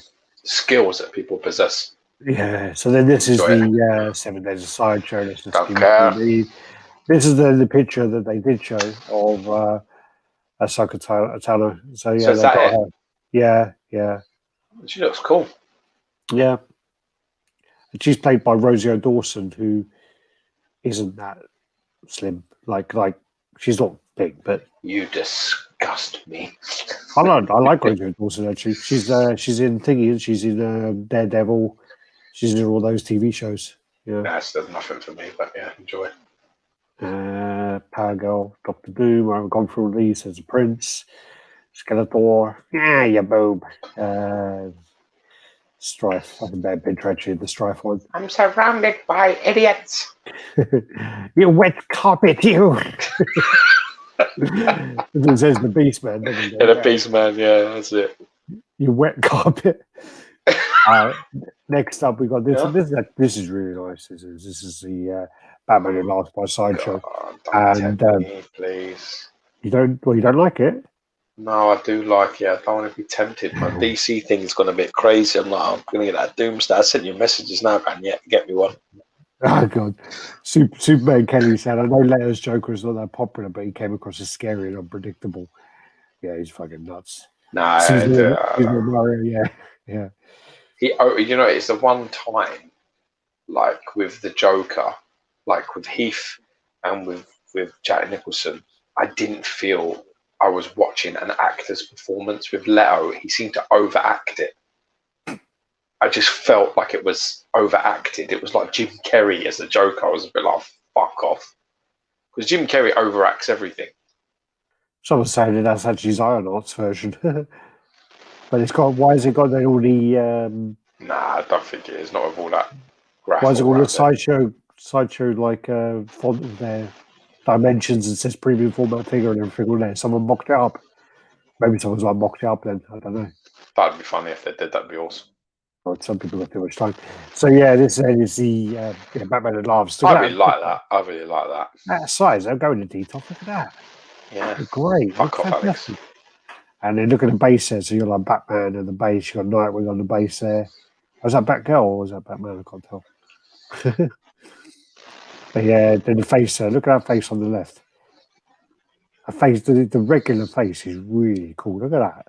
[SPEAKER 2] Skills that people possess.
[SPEAKER 1] Yeah. So then this is
[SPEAKER 2] Enjoy
[SPEAKER 1] the 7 Days of Sideshow. This is
[SPEAKER 2] Don't care.
[SPEAKER 1] This is the picture that they did show of Ahsoka Tano. So yeah,
[SPEAKER 2] So is
[SPEAKER 1] they
[SPEAKER 2] that
[SPEAKER 1] got
[SPEAKER 2] it?
[SPEAKER 1] her. Yeah, yeah,
[SPEAKER 2] She looks cool.
[SPEAKER 1] yeah. And she's played by Rosie O'Dawson, who isn't that slim. Like she's not big, but
[SPEAKER 2] You disgust me.
[SPEAKER 1] I like Rosie O'Dawson actually. She's in Thingy, and she's in Daredevil. She's in all those TV shows. Yeah.
[SPEAKER 2] That's nothing for me, but yeah, enjoy.
[SPEAKER 1] Power Girl, Doctor Doom. I've gone through all these. There's a Prince, Skeletor. Yeah, you boob. Strife. I can bear picture actually the Strife one.
[SPEAKER 2] I'm surrounded by idiots.
[SPEAKER 1] You wet carpet, you. It says the Beast Man, doesn't it?
[SPEAKER 2] Yeah, the Beast Man, yeah, that's it.
[SPEAKER 1] You wet carpet. Next up, we got this.
[SPEAKER 2] Yeah.
[SPEAKER 1] This is really nice. This is the Batman Who Laughs by Sideshow.
[SPEAKER 2] God, don't tempt me, please.
[SPEAKER 1] You don't like it?
[SPEAKER 2] No, I do like it. I don't want to be tempted. My DC thing's gone a bit crazy. I'm like, I'm going to get that Doomsday. I sent you messages now, going, yeah, get me one.
[SPEAKER 1] Oh God, Superman Kelly said, "I know Leo's Joker is not that popular, but he came across as scary and unpredictable." Yeah, he's fucking nuts.
[SPEAKER 2] Nah,
[SPEAKER 1] Mario, yeah.
[SPEAKER 2] It's the one time, like with the Joker, like with Heath and with Jack Nicholson, I didn't feel I was watching an actor's performance. With Leo, he seemed to overact it. I just felt like it was overacted. It was like Jim Carrey as the Joker. I was a bit like, fuck off. Because Jim Carrey overacts everything.
[SPEAKER 1] Someone's saying that that's actually Zion Arts version. But it's got, why has it got all the...
[SPEAKER 2] Nah, I don't think it is. Not with all that graphic.
[SPEAKER 1] Why has it got the sideshow like font of their dimensions and says premium format figure and everything on there? Someone mocked it up. Maybe someone's like mocked it up then. I don't know.
[SPEAKER 2] That'd be funny if they did. That'd be awesome.
[SPEAKER 1] Some people have too much time. So yeah, this is the Batman Who Laughs.
[SPEAKER 2] I really like that. I really like that.
[SPEAKER 1] That size, they'll go into detail. Look at that.
[SPEAKER 2] Yeah.
[SPEAKER 1] They're great.
[SPEAKER 2] Fuck off, Alex.
[SPEAKER 1] And then look at the base there. So you're like Batman and the base. You got Nightwing on the base there. Was that Batgirl or was that Batman? I can't tell. But yeah, then the face there. Look at that face on the left. A face, the regular face is really cool. Look at that.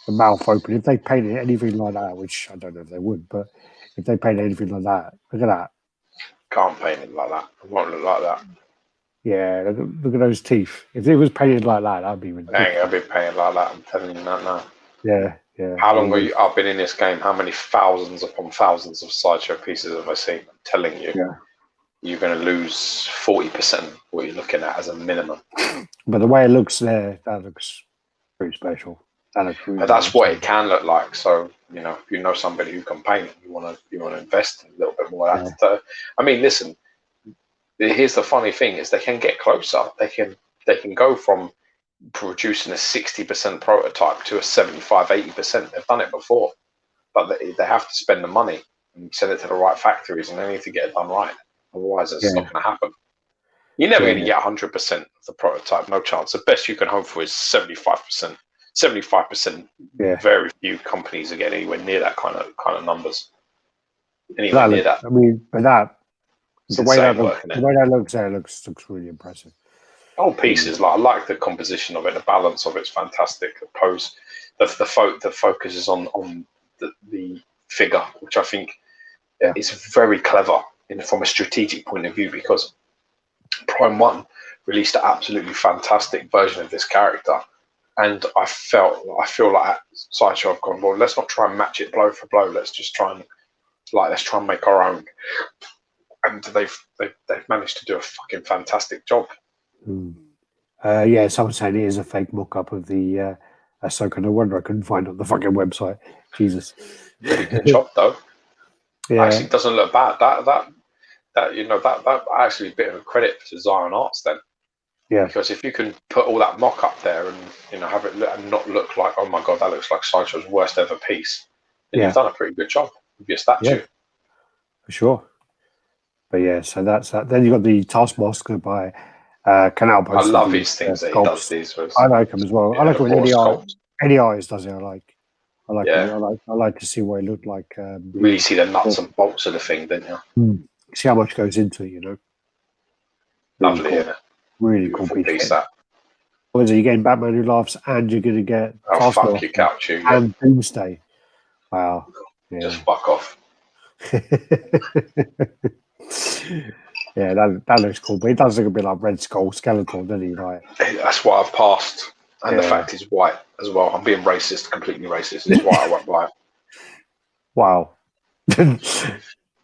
[SPEAKER 1] The mouth open. If they painted anything like that, which I don't know if they would, but if they painted anything like that, look at that.
[SPEAKER 2] Can't paint it like that. It won't look like that.
[SPEAKER 1] Yeah, look at those teeth. If it was painted like that, that'd be ridiculous.
[SPEAKER 2] I ain't gonna be painted like that. I'm telling you that now.
[SPEAKER 1] Yeah.
[SPEAKER 2] How long I've been in this game? How many thousands upon thousands of Sideshow pieces have I seen? I'm telling you, you're going to lose 40% what you're looking at as a minimum.
[SPEAKER 1] But the way it looks there, that looks pretty special.
[SPEAKER 2] But that's what it can look like. So if you know somebody who can paint it, you want to invest a little bit more. I mean, listen. Here's the funny thing: is they can get closer. They can go from producing a 60% prototype to a 75-80%. They've done it before, but they have to spend the money and send it to the right factories, and they need to get it done right. Otherwise, it's not going to happen. You're never going to get 100% of the prototype. No chance. The best you can hope for is 75%. 75%. Very few companies are getting anywhere near that kind of numbers. Anywhere near that.
[SPEAKER 1] I mean, but the way that looks there looks really impressive.
[SPEAKER 2] Whole pieces, I like the composition of it, the balance of it's fantastic. The pose, the focus is on the figure, which I think is very clever from a strategic point of view, because Prime 1 released an absolutely fantastic version of this character, and I feel like Sideshow have gone, well, let's not try and match it blow for blow. Let's just try and make our own. And they've managed to do a fucking fantastic job.
[SPEAKER 1] Someone saying it is a fake mock-up of the Ahsoka. No wonder I couldn't find it on the fucking website. Jesus.
[SPEAKER 2] Really good job though. Yeah. Actually, it doesn't look bad. That actually a bit of a credit to Zion Arts then.
[SPEAKER 1] Yeah.
[SPEAKER 2] Because if you can put all that mock-up there and have it and not look like, oh my god, that looks like Sideshow's worst ever piece, then you've done a pretty good job with your statue.
[SPEAKER 1] Yeah, for sure. But yeah, so that's that. Then you got the Taskmaster by Canal
[SPEAKER 2] I
[SPEAKER 1] posted
[SPEAKER 2] love
[SPEAKER 1] these
[SPEAKER 2] his things that he does.
[SPEAKER 1] sculpts.
[SPEAKER 2] These was
[SPEAKER 1] I like them as well. I like it when
[SPEAKER 2] sculpts.
[SPEAKER 1] any artist does it. I like
[SPEAKER 2] Yeah.
[SPEAKER 1] it. I like to see what it looked like.
[SPEAKER 2] You really see the nuts and bolts of the thing, don't you?
[SPEAKER 1] See how much goes into it, you know. Really
[SPEAKER 2] Lovely,
[SPEAKER 1] cool.
[SPEAKER 2] yeah.
[SPEAKER 1] Really
[SPEAKER 2] Beautiful
[SPEAKER 1] cool
[SPEAKER 2] piece that.
[SPEAKER 1] What is it? You're getting Batman Who Laughs, and you're going to get
[SPEAKER 2] Fuck your couch, you
[SPEAKER 1] and Doomsday. Wow. Yeah.
[SPEAKER 2] Just fuck off.
[SPEAKER 1] Yeah, that looks cool, but it does look a bit like Red Skull Skeletor, doesn't he? Like,
[SPEAKER 2] that's why I've passed. And the fact he's white as well. I'm being racist, completely racist. It's why I won't buy it.
[SPEAKER 1] Wow.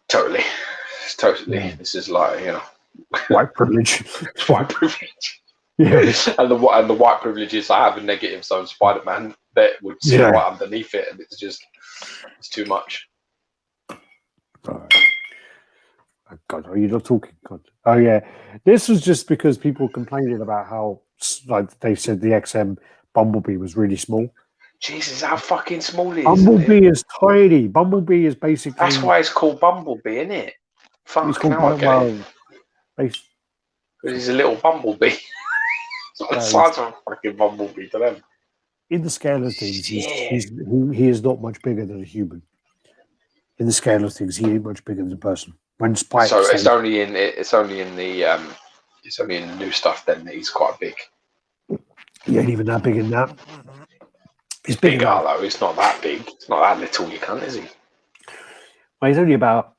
[SPEAKER 2] Totally. It's totally. Yeah. This is like, you know.
[SPEAKER 1] White privilege.
[SPEAKER 2] It's white privilege.
[SPEAKER 1] Yeah.
[SPEAKER 2] And the white privileges I have a negative, so Spider-Man that would sit right underneath it, and it's too much.
[SPEAKER 1] Right. Oh, God, are you not talking? God. Oh yeah, this was just because people complaining about how, like, they said the XM Bumblebee was really small.
[SPEAKER 2] Jesus, how fucking small it is.
[SPEAKER 1] Bumblebee is tiny. Bumblebee is basically.
[SPEAKER 2] That's why it's called Bumblebee, isn't it? Fuck, now I get it. Because he's a little bumblebee. It's the size of a fucking bumblebee to them.
[SPEAKER 1] In the scale of things, he is not much bigger than a human. In the scale of things, he ain't much bigger than a person. When Spike
[SPEAKER 2] so it's only in the new stuff then that he's quite big.
[SPEAKER 1] He ain't even that big in that.
[SPEAKER 2] He's bigger though. He's not that big. It's not that little. You can't, is he?
[SPEAKER 1] Well, he's only about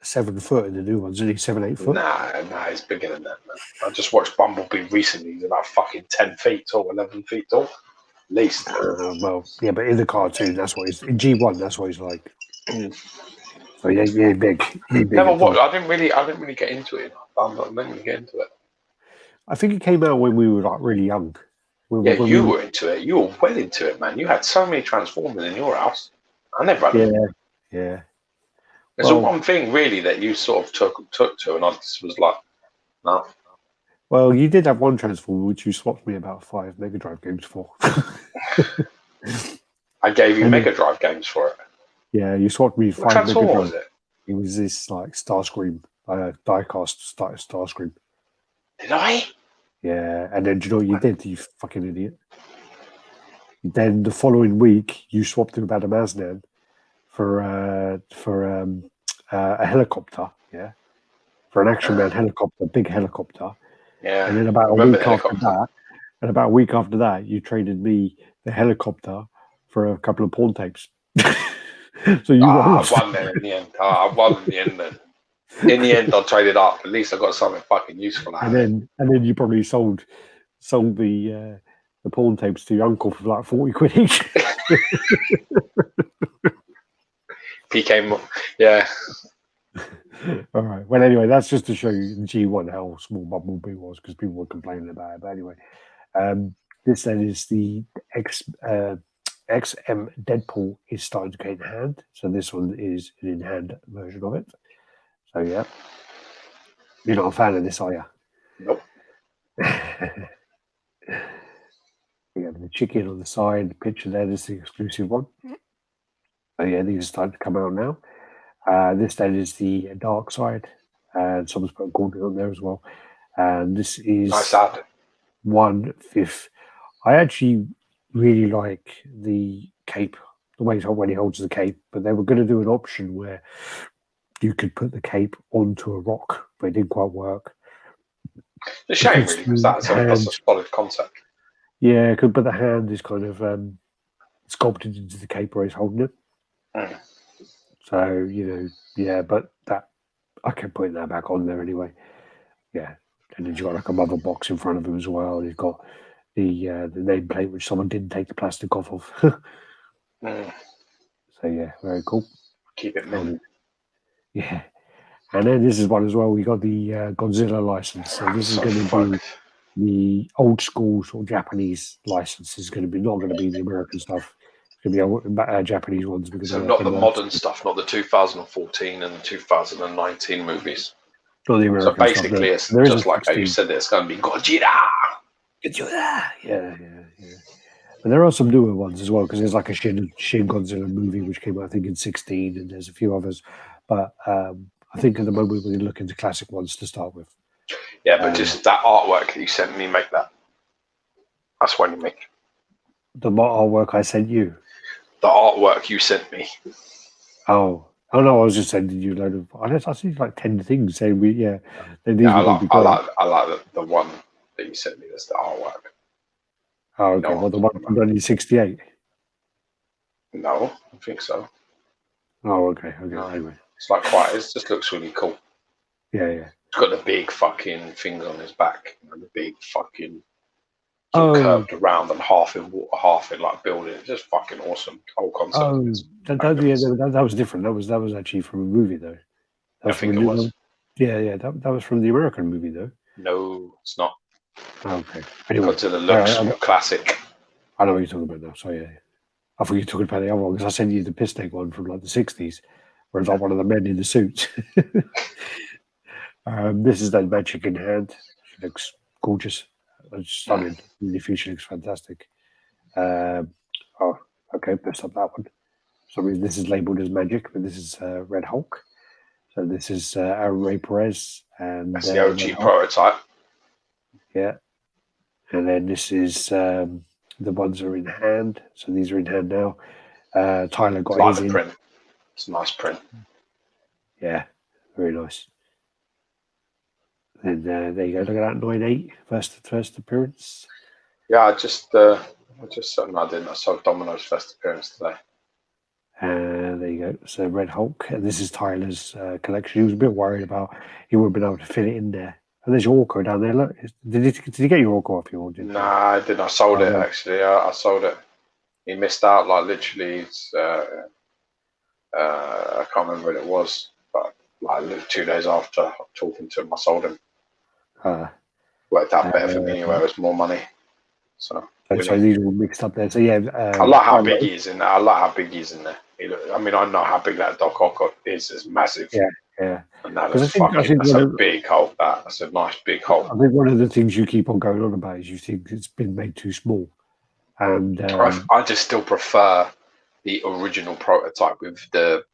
[SPEAKER 1] 7 foot in the new ones, isn't he? 7, 8 foot?
[SPEAKER 2] Nah, he's bigger than that, man. I just watched Bumblebee recently. He's about fucking 10 feet tall, 11 feet tall, at least.
[SPEAKER 1] Well, yeah, but in the cartoon, that's what he's in G1. That's what he's like. So yeah, big.
[SPEAKER 2] Never watched. I didn't really get into it. I'm not meant to get into it.
[SPEAKER 1] I think it came out when we were like really young.
[SPEAKER 2] When you were into it. You were well into it, man. You had so many Transformers in your house. I never had them.
[SPEAKER 1] Yeah.
[SPEAKER 2] There's one thing really that you sort of took to, and I just was like, no.
[SPEAKER 1] Well, you did have one Transformer which you swapped me about 5 Mega Drive games for.
[SPEAKER 2] I gave you Mega Drive games for it.
[SPEAKER 1] Yeah, you swapped me 5 Mega Drive.
[SPEAKER 2] What was it?
[SPEAKER 1] It was this like Starscream, diecast Starscream.
[SPEAKER 2] Did I?
[SPEAKER 1] Yeah, and then do you know what you did, you fucking idiot? Then the following week, you swapped him about a Maznan for a helicopter, for an Action Man helicopter, big helicopter.
[SPEAKER 2] Yeah.
[SPEAKER 1] And then about a week after that, you traded me the helicopter for a couple of porn tapes. So you
[SPEAKER 2] I won then in the end. I won in the end then. In the end, I traded up. At least I got something fucking useful out of it.
[SPEAKER 1] And then you probably sold the porn tapes to your uncle for like 40 quid each.
[SPEAKER 2] Yeah.
[SPEAKER 1] All right. Well, anyway, that's just to show you in G1 how small Bumblebee was, because people were complaining about it. But anyway, this then is the XM Deadpool is starting to get in hand. So this one is an in-hand version of it. So yeah, you're not a fan of this, are you?
[SPEAKER 2] Nope.
[SPEAKER 1] We have the chicken on the side. The picture there is the exclusive one. So yeah, these are starting to come out now. This then is the dark side, and someone's put a Gordon on there as well. And this is
[SPEAKER 2] nice ad.
[SPEAKER 1] 1/5. I actually really like the cape, the way when he holds the cape. But they were going to do an option where you could put the cape onto a rock, but it didn't quite work.
[SPEAKER 2] It's a shame, really, because that's a solid concept.
[SPEAKER 1] Yeah, but the hand is kind of sculpted into the cape where he's holding it. So, but that I kept putting that back on there anyway. Yeah. And then you've got like a mother box in front of him as well. And he's got the nameplate, which someone didn't take the plastic off of. So, yeah, very cool.
[SPEAKER 2] Keep it moving.
[SPEAKER 1] Yeah. And then this is one as well. We got the Godzilla license. So this is going to be the old school sort of Japanese license. It's going to be not going to be the American stuff. It's going to be Japanese ones.
[SPEAKER 2] So not the modern stuff, not the 2014 and 2019 movies.
[SPEAKER 1] Not the American
[SPEAKER 2] stuff. So basically, it's just like how you said, it's going to be Godzilla.
[SPEAKER 1] Yeah. And there are some newer ones as well, because there's like a Shin Godzilla movie which came out, I think, in 2016, and there's a few others. But I think at the moment we're going to look into classic ones to start with.
[SPEAKER 2] Yeah, but just that artwork that you sent me, make that. That's when you make
[SPEAKER 1] the artwork I sent you.
[SPEAKER 2] The artwork you sent me.
[SPEAKER 1] Oh no! I was just sending you a load of. I see like 10 things saying we. Yeah, these
[SPEAKER 2] Yeah,
[SPEAKER 1] would be great.
[SPEAKER 2] I like the one that you sent me. That's the artwork.
[SPEAKER 1] Oh, okay. Well, the one from 1968.
[SPEAKER 2] No, I don't think so.
[SPEAKER 1] Oh, okay.
[SPEAKER 2] No.
[SPEAKER 1] Anyway,
[SPEAKER 2] it's like quite. It just looks really cool.
[SPEAKER 1] Yeah.
[SPEAKER 2] It's got the big fucking things on his back. And the big fucking curved around and half in water, half in like building. It's just fucking awesome. The whole concept.
[SPEAKER 1] That was different. That was actually from a movie though.
[SPEAKER 2] I think it was.
[SPEAKER 1] Yeah. That was from the American movie though.
[SPEAKER 2] No, it's not.
[SPEAKER 1] Okay. Anyway,
[SPEAKER 2] Godzilla looks classic.
[SPEAKER 1] I know what you're talking about now. So yeah, I thought you were talking about the other one because I sent you the piss take one from like the 60s, where it's like one of the men in the suits. This is that magic in hand. She looks gorgeous. It's stunning. The future looks fantastic. Okay, press up that one. So this is labeled as magic, but this is Red Hulk. So this is Aaron Ray Perez, and
[SPEAKER 2] that's the OG prototype.
[SPEAKER 1] Yeah, and then this is the ones that are in hand. So these are in hand now. Tyler got his in.
[SPEAKER 2] Print. It's a nice print.
[SPEAKER 1] Yeah, very nice. And there you go. Look at that 9/8 first appearance.
[SPEAKER 2] Yeah, I just no, I didn't. I saw Domino's first appearance today.
[SPEAKER 1] There you go. So Red Hulk, and this is Tyler's collection. He was a bit worried about he wouldn't have been able to fit it in there. And there's your Orco down there. Look, did he get your Orco off you? Or didn't
[SPEAKER 2] nah, I didn't. I sold it actually. I sold it. He missed out. Like literally, I can't remember what it was, but like 2 days after talking to him, I sold him. Worked out better for me anyway. It was more money. So
[SPEAKER 1] these are all mixed up there. So yeah,
[SPEAKER 2] I like how big he is in there. I like how big he is in there. I mean, I know how big that Doc Ock is. It's massive.
[SPEAKER 1] Yeah.
[SPEAKER 2] And that's a big Hulk. That's a nice big Hulk.
[SPEAKER 1] I think one of the things you keep on going on about is you think it's been made too small. And
[SPEAKER 2] I just still prefer the original prototype with the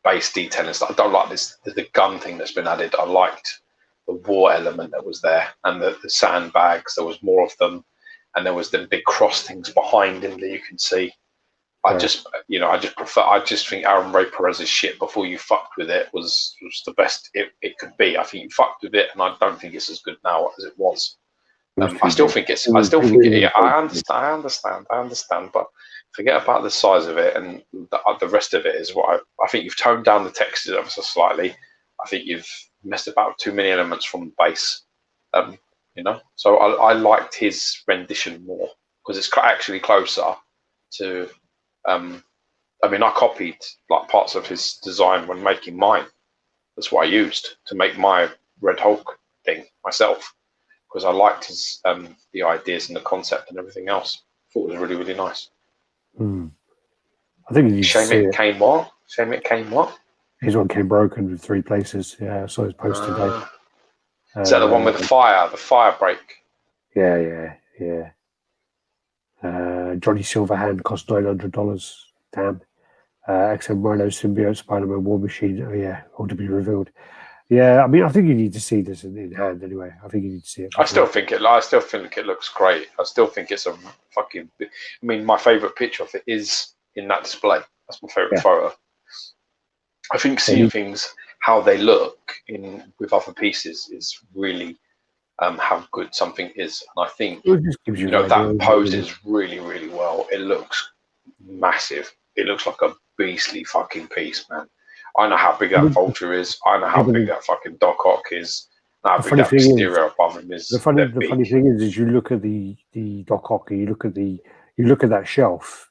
[SPEAKER 2] base detail and stuff. I don't like the gun thing that's been added. I liked the war element that was there, and the sandbags. There was more of them, and there was the big cross things behind him that you can see. I just prefer. I just think Aaron Ray Perez's shit before you fucked with it was the best it could be. I think you fucked with it, and I don't think it's as good now as it was. I still think it's. I understand, but forget about the size of it, and the rest of it is what I think you've toned down the textures ever so slightly. I think you've messed about too many elements from the base. So I liked his rendition more because it's actually closer to. I mean, I copied like parts of his design when making mine. That's what I used to make my Red Hulk thing myself because I liked his the ideas and the concept and everything else. I thought it was really, really nice.
[SPEAKER 1] I think
[SPEAKER 2] Shame it came what?
[SPEAKER 1] His one came broken with 3 places. Yeah, I saw his post today.
[SPEAKER 2] Is that the one with the fire break?
[SPEAKER 1] Yeah. Johnny Silverhand cost $900. Damn. XM Rhino Symbiote, Spider-Man, War Machine. Oh yeah, all to be revealed. Yeah, I mean, I think you need to see this in hand anyway. I think you need to see it.
[SPEAKER 2] I still think it looks great. I still think it's a fucking. I mean, my favorite picture of it is in that display. That's my favorite photo. I think seeing things how they look with other pieces is really how good something is. And I think that poses really, really well. It looks massive. It looks like a beastly fucking piece, man. I know how big that Vulture is. I know how big that fucking Doc Ock is. I know how big that Mysterio above him is.
[SPEAKER 1] The funny thing is you look at the Doc Ock and you look at that shelf,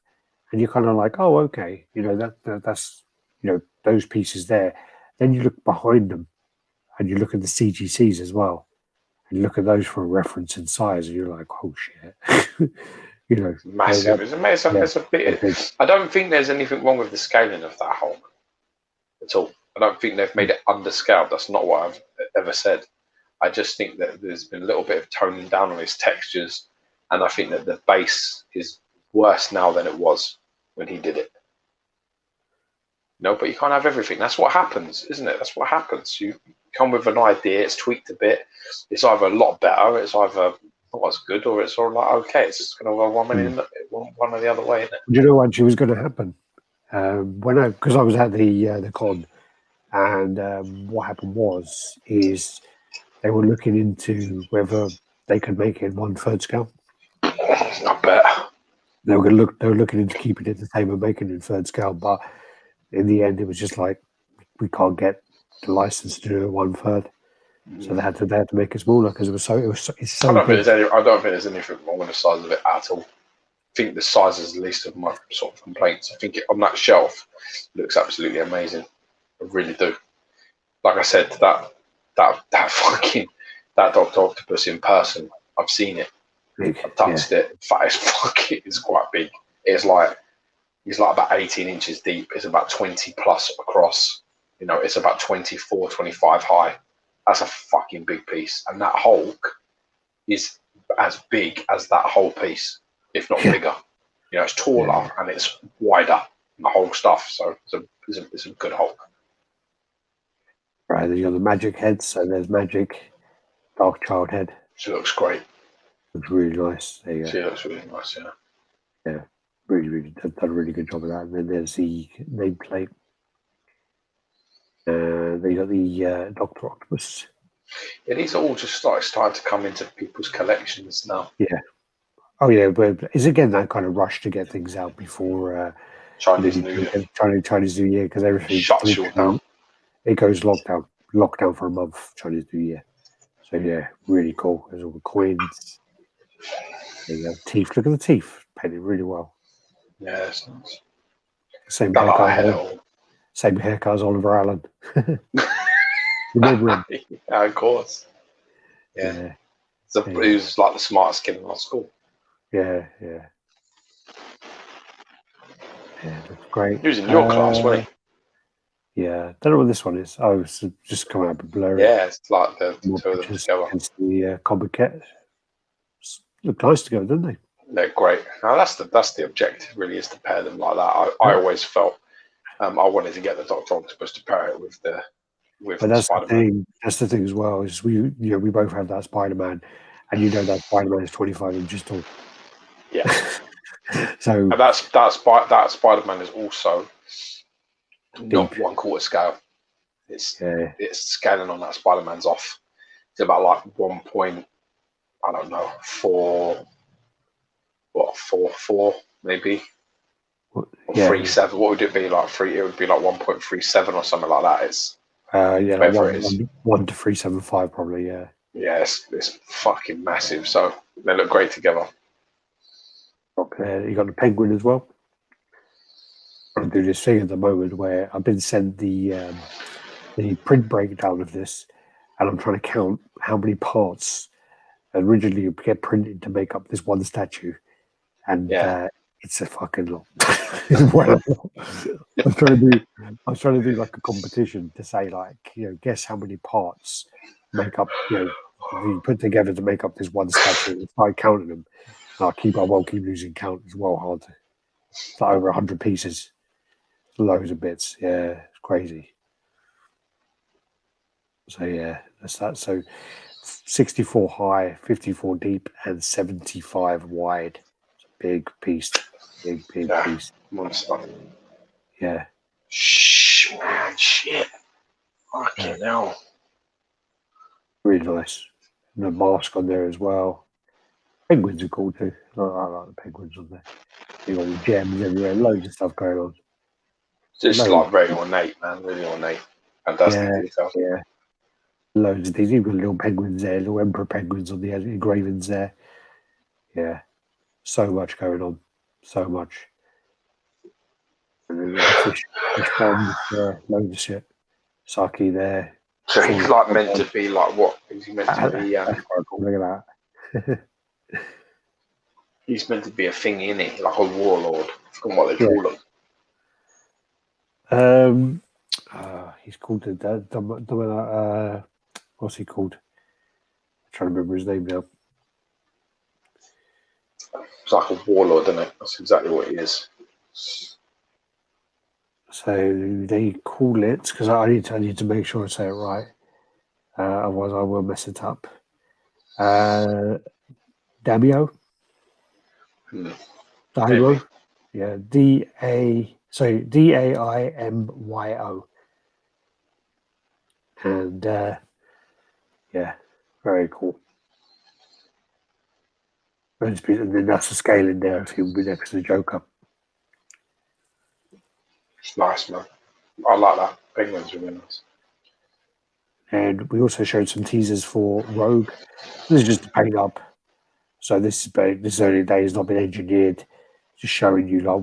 [SPEAKER 1] and you're kind of like, oh, okay, that's those pieces there. Then you look behind them, and you look at the CGCs as well, and you look at those for a reference in size, and you're like, oh shit.
[SPEAKER 2] Massive. It's a bit. I don't think there's anything wrong with the scaling of that Hulk at all. I don't think they've made it underscaled. That's not what I've ever said. I just think that there's been a little bit of toning down on his textures, and I think that the base is worse now than it was when he did it. No, but you can't have everything. That's what happens, isn't it? That's what happens. You come with an idea, it's tweaked a bit. It's either a lot better, it's either not as good, or it's all like okay. It's just going to go one or the other way, isn't it?
[SPEAKER 1] Do you know what actually was going to happen? Because I was at the con, and what happened is they were looking into whether they could make it 1/3 scale.
[SPEAKER 2] I bet.
[SPEAKER 1] They were looking into keeping it the same and making it in 3rd scale, but in the end, it was just like we can't get the license to do it 1/3, so they had to make it smaller because it's so.
[SPEAKER 2] I don't think there's anything wrong with the size of it at all. I think the size is the least of my sort of complaints. I think on that shelf looks absolutely amazing. I really do. Like I said, that Dr. Octopus in person, I've seen it.
[SPEAKER 1] Big,
[SPEAKER 2] I've touched it. In fact, it's quite big. It's like about 18 inches deep. It's about 20 plus across. You know, it's about 24, 25 high. That's a fucking big piece. And that Hulk is as big as that whole piece, if not bigger. You know, it's taller and it's wider and the whole stuff. So it's a good Hulk.
[SPEAKER 1] Right, then you got the magic heads. So there's Magic, Dark Child head.
[SPEAKER 2] She looks great.
[SPEAKER 1] Looks really nice. There you go.
[SPEAKER 2] She looks really nice, yeah.
[SPEAKER 1] Yeah, really done a really good job of that. And then there's the nameplate. Then you got the Dr. Octopus.
[SPEAKER 2] Yeah, these are all just starting to come into people's collections now.
[SPEAKER 1] Yeah. Oh yeah, but it's again that kind of rush to get things out before
[SPEAKER 2] Chinese New Year.
[SPEAKER 1] Chinese New Year, because everything
[SPEAKER 2] shuts you down.
[SPEAKER 1] It goes lockdown for a month. Chinese New Year. So yeah, really cool. There's all the coins. There you go. Teeth. Look at the teeth. Painted really well.
[SPEAKER 2] Yeah, that's nice.
[SPEAKER 1] Same haircut as Oliver Allen. Remember him?
[SPEAKER 2] Yeah, of course. Yeah. He was like the smartest kid in our school.
[SPEAKER 1] Yeah. That's great.
[SPEAKER 2] He was in your class, wasn't he?
[SPEAKER 1] Yeah. Don't know what this one is. Oh, it's just coming up with blurry.
[SPEAKER 2] Yeah, it's like the two of them together.
[SPEAKER 1] Against the comic kit. Look nice together, don't they?
[SPEAKER 2] They're great. Now that's the objective, really, is to pair them like that. I always felt I wanted to get the Dr. Octopus to pair it with
[SPEAKER 1] that's
[SPEAKER 2] Spider-Man.
[SPEAKER 1] the thing. That's the thing as well. Is we both have that Spider-Man, and that Spider-Man is 25 inches tall.
[SPEAKER 2] Yeah.
[SPEAKER 1] So
[SPEAKER 2] and that Spider-Man is also not 1/4 scale. It's scaling on that Spider-Man's off. It's about like 4 maybe. Or 3.7. What would it be like? It would be like 1.37 or something like that. It's
[SPEAKER 1] like 1 to 375 probably. Yeah.
[SPEAKER 2] Yeah, it's fucking massive. So they look great together.
[SPEAKER 1] You got the Penguin as well. I'm doing this thing at the moment where I've been sent the print breakdown of this, and I'm trying to count how many parts originally get printed to make up this one statue, and it's a fucking lot. Well, I was trying to do like a competition to say like, guess how many parts make up, you put together to make up this one statue, and start counting them. And I won't keep losing count as well. Hard to, it's like over 100 pieces, loads of bits. Yeah, it's crazy. So yeah, that's that. So 64 high, 54 deep, and 75 wide. It's a big piece. Big piece.
[SPEAKER 2] Monster.
[SPEAKER 1] Yeah.
[SPEAKER 2] Shh, man, shit. Fucking hell.
[SPEAKER 1] Really nice. And the mask on there as well. Penguins are cool too. I like the penguins on there. You got the gems everywhere, loads of stuff going on.
[SPEAKER 2] Just like very ornate, man. Really ornate. Fantastic detail.
[SPEAKER 1] Yeah. Loads of things. You've got little penguins there, little emperor penguins on the engravings there. Yeah. So much going on. So much. And then fish bombs there, loads of shit. Saki there.
[SPEAKER 2] So he's like meant to be like what? Is he meant to be?
[SPEAKER 1] That's quite cool. Look at that.
[SPEAKER 2] He's meant to be a thing, isn't he? Like a warlord. I forgot what they call him.
[SPEAKER 1] He's called the what's he called? I'm trying to remember his name now.
[SPEAKER 2] It's like a warlord, isn't it? That's exactly what he is.
[SPEAKER 1] So they call it, because I need to make sure I say it right. Otherwise I will mess it up. Daimyo? Daimyo? Yeah, Daimyo. And yeah, very cool. And then that's the scale in there if he'll be next to the Joker.
[SPEAKER 2] It's nice, man. I like that. Penguin's really nice.
[SPEAKER 1] And we also showed some teasers for Rogue. This is just a paint up. So this early day has not been engineered. Just showing you like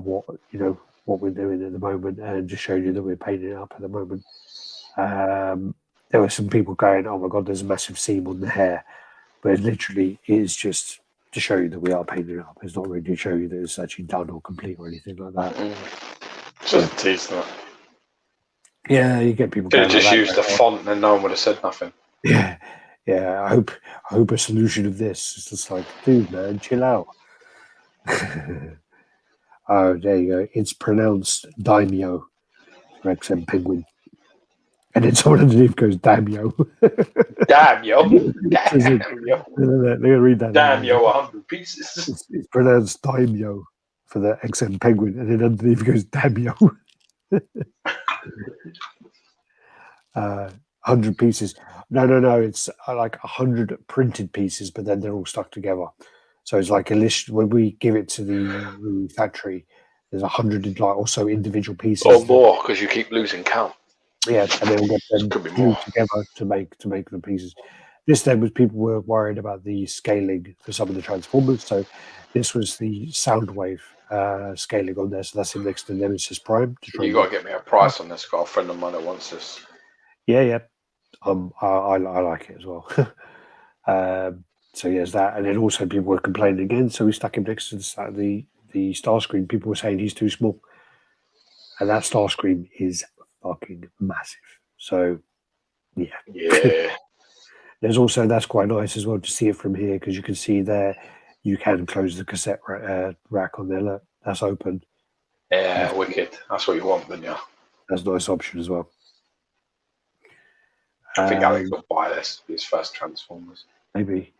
[SPEAKER 1] what we're doing at the moment, and just showing you that we're painting it up at the moment. There were some people going, "Oh my god, there's a massive seam on the hair," but it is just to show you that we are painting it up. It's not really to show you that it's actually done or complete or anything like that.
[SPEAKER 2] Just a tease, that.
[SPEAKER 1] Yeah, you get people.
[SPEAKER 2] Could have just used the font, and no one would have said nothing.
[SPEAKER 1] Yeah. I hope a solution of this is just like, dude, man, chill out. Oh, there you go. It's pronounced Daimyo for XM Penguin. And then someone underneath goes, Daimyo.
[SPEAKER 2] Daimyo. Daimyo.
[SPEAKER 1] They're going to read that.
[SPEAKER 2] Daimyo, 100 pieces.
[SPEAKER 1] It's pronounced Daimyo for the XM Penguin. And then underneath goes, Daimyo. 100 pieces. No. It's like 100 printed pieces, but then they're all stuck together. So it's like a list. When we give it to the factory, there's 100 like also individual pieces.
[SPEAKER 2] Or more, because you keep losing count.
[SPEAKER 1] Yeah, and then we'll get them glued together to make the pieces. This then was people were worried about the scaling for some of the Transformers. So this was the Soundwave scaling on there. So that's him next to Nemesis Prime.
[SPEAKER 2] You got to get me a price on this. Got a friend of mine that wants this.
[SPEAKER 1] Yeah. I like it as well. So yes, that, and then also people were complaining again. So we stuck him next to the Starscream. People were saying he's too small, and that Starscream is fucking massive. So yeah. There's also, that's quite nice as well to see it from here, because you can see there you can close the cassette rack on there. Look, that's open.
[SPEAKER 2] Yeah, wicked. That's what you want, then, yeah.
[SPEAKER 1] That's a nice option as well.
[SPEAKER 2] I think Alex will buy this, his first Transformers.
[SPEAKER 1] Maybe.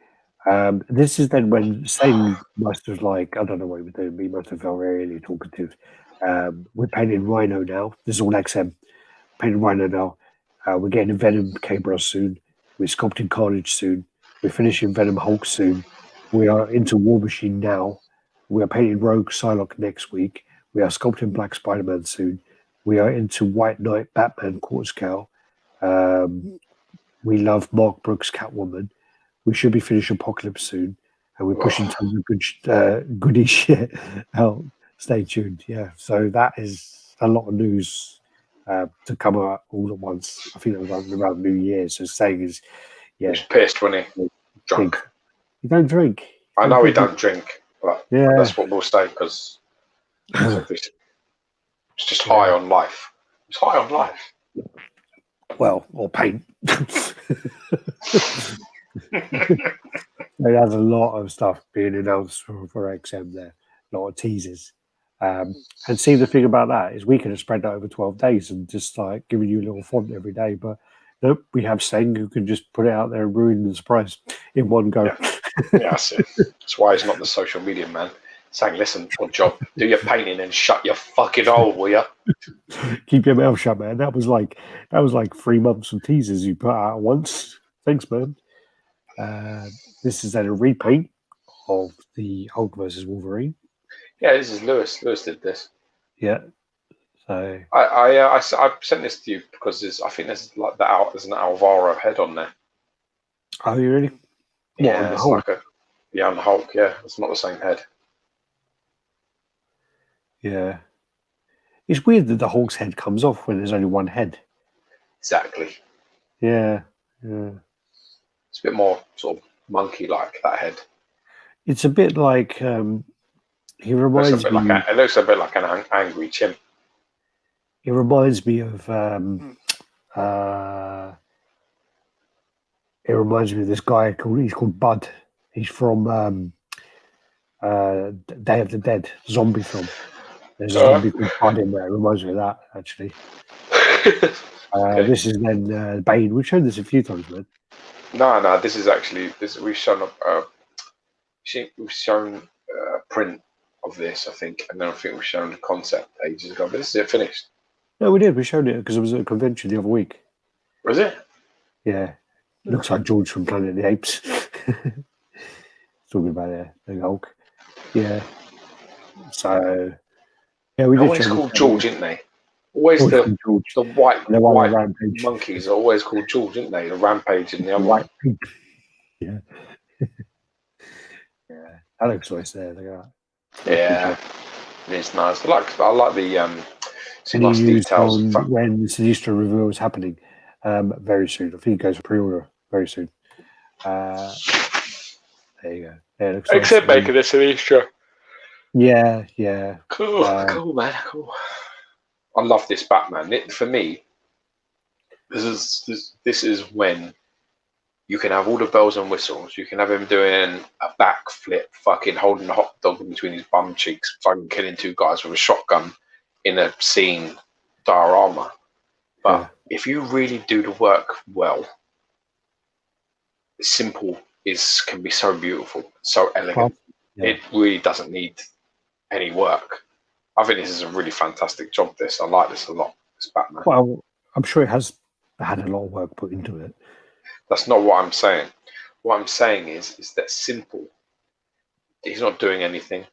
[SPEAKER 1] This is then when Sting must have, like, I don't know what he was doing, he must have felt really talkative. We're painting Rhino now. This is all XM. Painting Rhino now. We're getting a Venom K-Bros soon. We're sculpting Carnage soon. We're finishing Venom Hulk soon. We are into War Machine now. We are painting Rogue Psylocke next week. We are sculpting Black Spider-Man soon. We are into White Knight Batman Quarter Scale. We love Mark Brooks Catwoman. We should be finishing Apocalypse soon. And we're pushing tons of goody shit out. Stay tuned. Yeah. So that is a lot of news to come out all at once. I think it was around New Year. So saying is, yeah.
[SPEAKER 2] He's pissed when he drunk.
[SPEAKER 1] You don't drink.
[SPEAKER 2] I know he don't drink, but that's what we'll say, because it's just high on life. It's high on life.
[SPEAKER 1] Well, or paint. There's a lot of stuff being announced for XM there, a lot of teasers. And see, the thing about that is we could have spread that over 12 days and just like giving you a little font every day, but nope, we have Seng who can just put it out there and ruin the surprise in one go.
[SPEAKER 2] Yeah, that's it. That's why he's not the social media man. Saying, listen, good job, do your painting and shut your fucking hole, will you?
[SPEAKER 1] Keep your mouth shut, man. That was like 3 months of teasers you put out at once. Thanks, man. This is then a repaint of the Hulk versus Wolverine.
[SPEAKER 2] Yeah, this is Lewis. Lewis did this.
[SPEAKER 1] Yeah. So
[SPEAKER 2] I sent this to you because I think there's like there's an Alvaro head on there.
[SPEAKER 1] Oh, you really?
[SPEAKER 2] Yeah, it's like on the Hulk. Yeah, it's not the same head.
[SPEAKER 1] Yeah. It's weird that the Hulk's head comes off when there's only one head.
[SPEAKER 2] Exactly.
[SPEAKER 1] Yeah.
[SPEAKER 2] It's a bit more sort of monkey-like, that head.
[SPEAKER 1] It's a bit like he reminds me.
[SPEAKER 2] It looks a bit like an angry chimp.
[SPEAKER 1] It reminds me of. It reminds me of this guy called Bud. He's from Day of the Dead zombie film. There's a zombie called Bud in there. It reminds me of that, actually.
[SPEAKER 2] Okay.
[SPEAKER 1] This is then Bane. We've shown this a few times, man.
[SPEAKER 2] No, this is actually we've shown a print of this, I think, and then I think we've shown the concept ages ago. But this is it finished.
[SPEAKER 1] No, we did. We showed it because it was at a convention the other week.
[SPEAKER 2] Was it?
[SPEAKER 1] Yeah, looks like George from Planet of the Apes. Talking about the Hulk. Yeah. So yeah, we
[SPEAKER 2] always called George, isn't they? Always the white monkeys are always called George, isn't they? The Rampage and the other one.
[SPEAKER 1] Yeah. Yeah, that looks nice there. Look at that.
[SPEAKER 2] Yeah, it's nice. I like the some nice
[SPEAKER 1] Any news
[SPEAKER 2] details.
[SPEAKER 1] on when the Sideshow reveal is happening? Very soon. I think it goes pre-order very soon. There you go. Yeah, it looks
[SPEAKER 2] Except
[SPEAKER 1] nice.
[SPEAKER 2] making a Sideshow.
[SPEAKER 1] Yeah.
[SPEAKER 2] Cool, cool, man. Cool. I love this Batman. For me, this is when you can have all the bells and whistles. You can have him doing a backflip, fucking holding a hot dog in between his bum cheeks, fucking killing two guys with a shotgun in a scene, diorama. But if you really do the work well, simple can be so beautiful, so elegant. It really doesn't need any work. I think this is a really fantastic job. I like this a lot. This Batman.
[SPEAKER 1] Well, I'm sure it has had a lot of work put into it.
[SPEAKER 2] That's not what I'm saying. What I'm saying is that simple. He's not doing anything.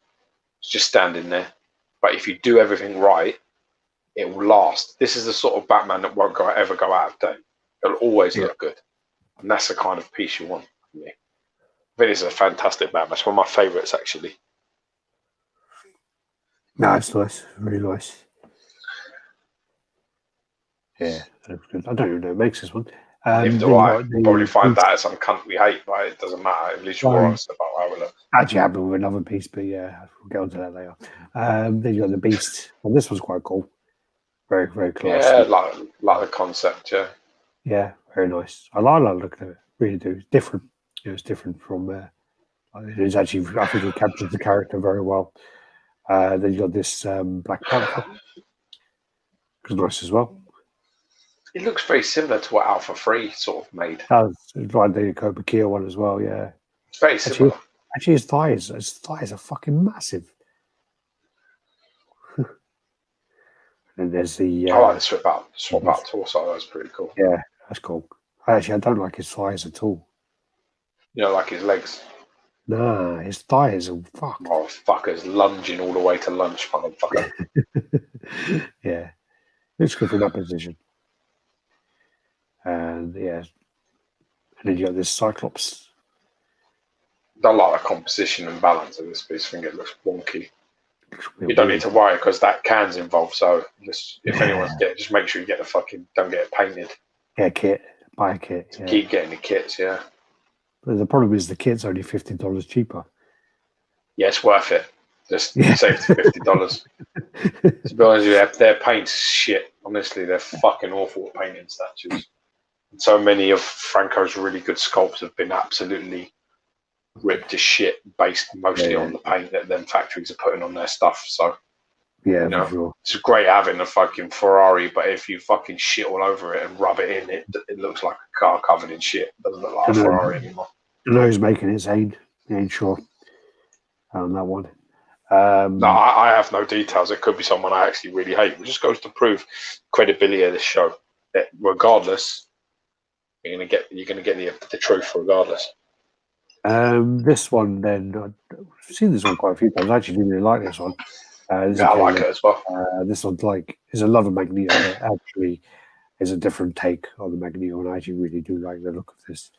[SPEAKER 2] He's just standing there. But if you do everything right, it will last. This is the sort of Batman that won't ever go out of date. It'll always look good. And that's the kind of piece you want from me. I think it's a fantastic Batman. It's one of my favourites, actually.
[SPEAKER 1] No, it's nice. Really nice. Yeah, that looks good. I don't even know who makes this one.
[SPEAKER 2] If do I, probably find that as some cunt we hate, but it doesn't matter. At least you're honest about how it looks.
[SPEAKER 1] Actually, happened with another piece, but yeah, we'll get onto that later. Then you got the Beast. Well, this one's quite cool. Very, very classy.
[SPEAKER 2] Yeah, like the concept, yeah.
[SPEAKER 1] Yeah, very nice. I like the look of it. Really do. It's different. It's different from. It's actually, I think it captures the character very well. Then you got this Black Panther. It's nice as well.
[SPEAKER 2] It looks very similar to what Alpha 3 sort of made.
[SPEAKER 1] It's like the Cobra Kia one as well, yeah.
[SPEAKER 2] It's very similar.
[SPEAKER 1] Actually, his thighs are fucking massive. And there's the...
[SPEAKER 2] I like the swap out torso. That's pretty cool.
[SPEAKER 1] Yeah, that's cool. Actually, I don't like his thighs at all.
[SPEAKER 2] You don't like his legs?
[SPEAKER 1] Nah, his thighs are fuck.
[SPEAKER 2] Oh, fuckers lunging all the way to lunch, motherfucker.
[SPEAKER 1] Yeah. Looks good from that position. And yeah. And then you got this Cyclops.
[SPEAKER 2] Don't like the composition and balance of this piece. I think it looks wonky. You don't need to worry because that can's involved. So if anyone's just make sure you get don't get it painted.
[SPEAKER 1] Yeah, kit. Buy a kit. Yeah.
[SPEAKER 2] Keep getting the kits, yeah.
[SPEAKER 1] But the problem is the kit's only $50 cheaper.
[SPEAKER 2] Yeah, it's worth it. Just save $50. To be honest with you, their paint's shit. Honestly, they're fucking awful at painting statues. And so many of Franco's really good sculpts have been absolutely ripped to shit based mostly on the paint that them factories are putting on their stuff. So,
[SPEAKER 1] yeah, for sure.
[SPEAKER 2] It's great having a fucking Ferrari, but if you fucking shit all over it and rub it in, it looks like a car covered in shit. It doesn't look like a Ferrari anymore.
[SPEAKER 1] I know who's making it, Zane. He ain't sure on that one.
[SPEAKER 2] No, I have no details. It could be someone I actually really hate. It just goes to prove credibility of this show. That regardless, you're gonna get the truth regardless.
[SPEAKER 1] This one, then I've seen this one quite a few times. I actually really like this one.
[SPEAKER 2] I like it as well.
[SPEAKER 1] This one's is another Magneto. That actually is a different take on the Magneto, and I actually really do like the look of this.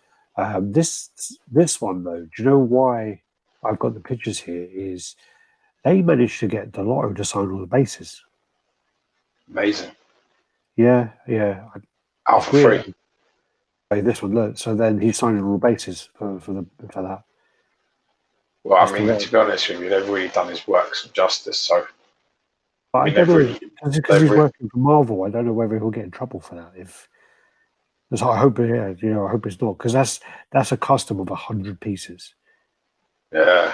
[SPEAKER 1] This one though, do you know why I've got the pictures here? Is they managed to get Delotto to sign all the bases.
[SPEAKER 2] Amazing.
[SPEAKER 1] Yeah.
[SPEAKER 2] Alpha 3.
[SPEAKER 1] This one, look. So then he's signing all the bases for that.
[SPEAKER 2] Well, I mean, to be honest with you, they've really done his work some justice. So,
[SPEAKER 1] but I don't know, because he's working for Marvel. I don't know whether he'll get in trouble for that. So I hope, I hope it's not, because that's a custom of 100 pieces.
[SPEAKER 2] Yeah,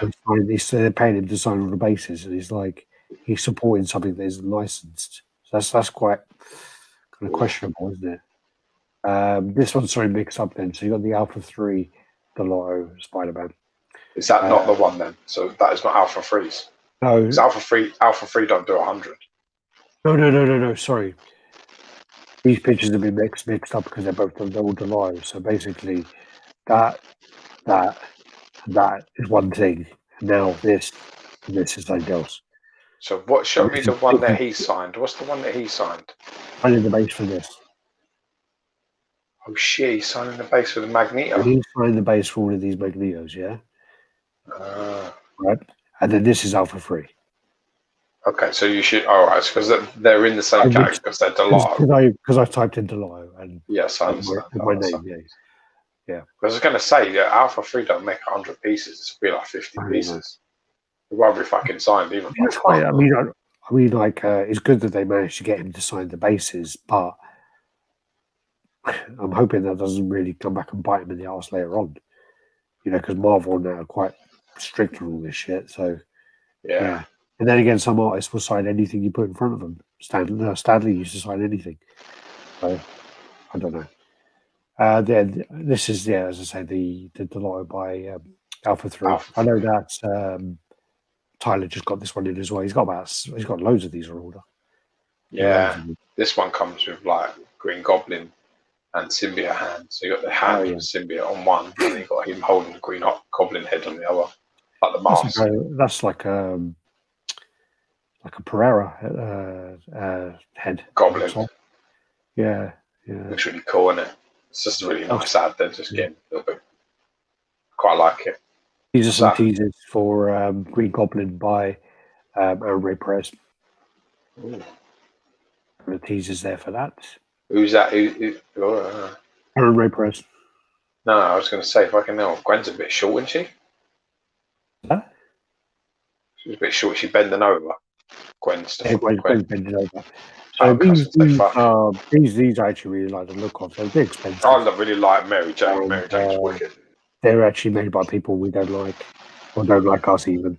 [SPEAKER 1] they're paying him to sign all the bases, and he's like, he's supporting something that isn't licensed. So that's quite kind of questionable, isn't it? This one's sorry mixed up then. So you got the Alpha 3, the Lotto, Spider-Man.
[SPEAKER 2] Is that not the one then? So that is not Alpha 3s.
[SPEAKER 1] No,
[SPEAKER 2] because Alpha 3 don't do 100.
[SPEAKER 1] No. Sorry. These pictures have been mixed up because they're all Delisle. So basically, that is one thing. Now this is something else.
[SPEAKER 2] So what? Show me the one that he signed. What's the one that he signed?
[SPEAKER 1] Signing the base for this.
[SPEAKER 2] Oh shit! He's signing the base for the Magneto.
[SPEAKER 1] He's signed the base for all of these Magnetos, yeah. Right, and then this is Alpha 3.
[SPEAKER 2] Okay, so you should. All right, because they're in the same category because they're Delisle.
[SPEAKER 1] Because I typed in Delisle and
[SPEAKER 2] yes, I understand.
[SPEAKER 1] My name, yeah.
[SPEAKER 2] I was going to say, Alpha 3 don't make 100 pieces. It's be like 50 pieces. It won't be fucking signed even.
[SPEAKER 1] I mean, like it's good that they managed to get him to sign the bases, but I'm hoping that doesn't really come back and bite him in the arse later on. You know, because Marvel now are quite strict on all this shit. So yeah. And then again, some artists will sign anything you put in front of them. Stanley used to sign anything. So I don't know. Then this is as I say, the Delisle by Alpha 3. I know that Tyler just got this one in as well. He's got loads of these on order.
[SPEAKER 2] Yeah, this one comes with like Green Goblin and symbiote hand. So you got the hand of the symbiote on one, and then you got him holding the Green Goblin head on the other, like the mask.
[SPEAKER 1] That's like a Pereira head.
[SPEAKER 2] Goblin.
[SPEAKER 1] Yeah.
[SPEAKER 2] Looks really cool, isn't it? It's just really nice ad. They're just getting a little bit. Quite like it.
[SPEAKER 1] These are some teasers for Green Goblin by Aaron Ray Perez. And the teasers there for that.
[SPEAKER 2] Who's that?
[SPEAKER 1] Aaron Ray Perez.
[SPEAKER 2] No, I was going to say, if I can know, Gwen's a bit short, isn't she?
[SPEAKER 1] Huh?
[SPEAKER 2] She's a bit short. She's bending over. Gwen's
[SPEAKER 1] bending over. So these I actually really like the look of. They're a bit expensive.
[SPEAKER 2] I really like Mary Jane. Mary Jane's wicked.
[SPEAKER 1] They're actually made by people we don't like, or don't like us even.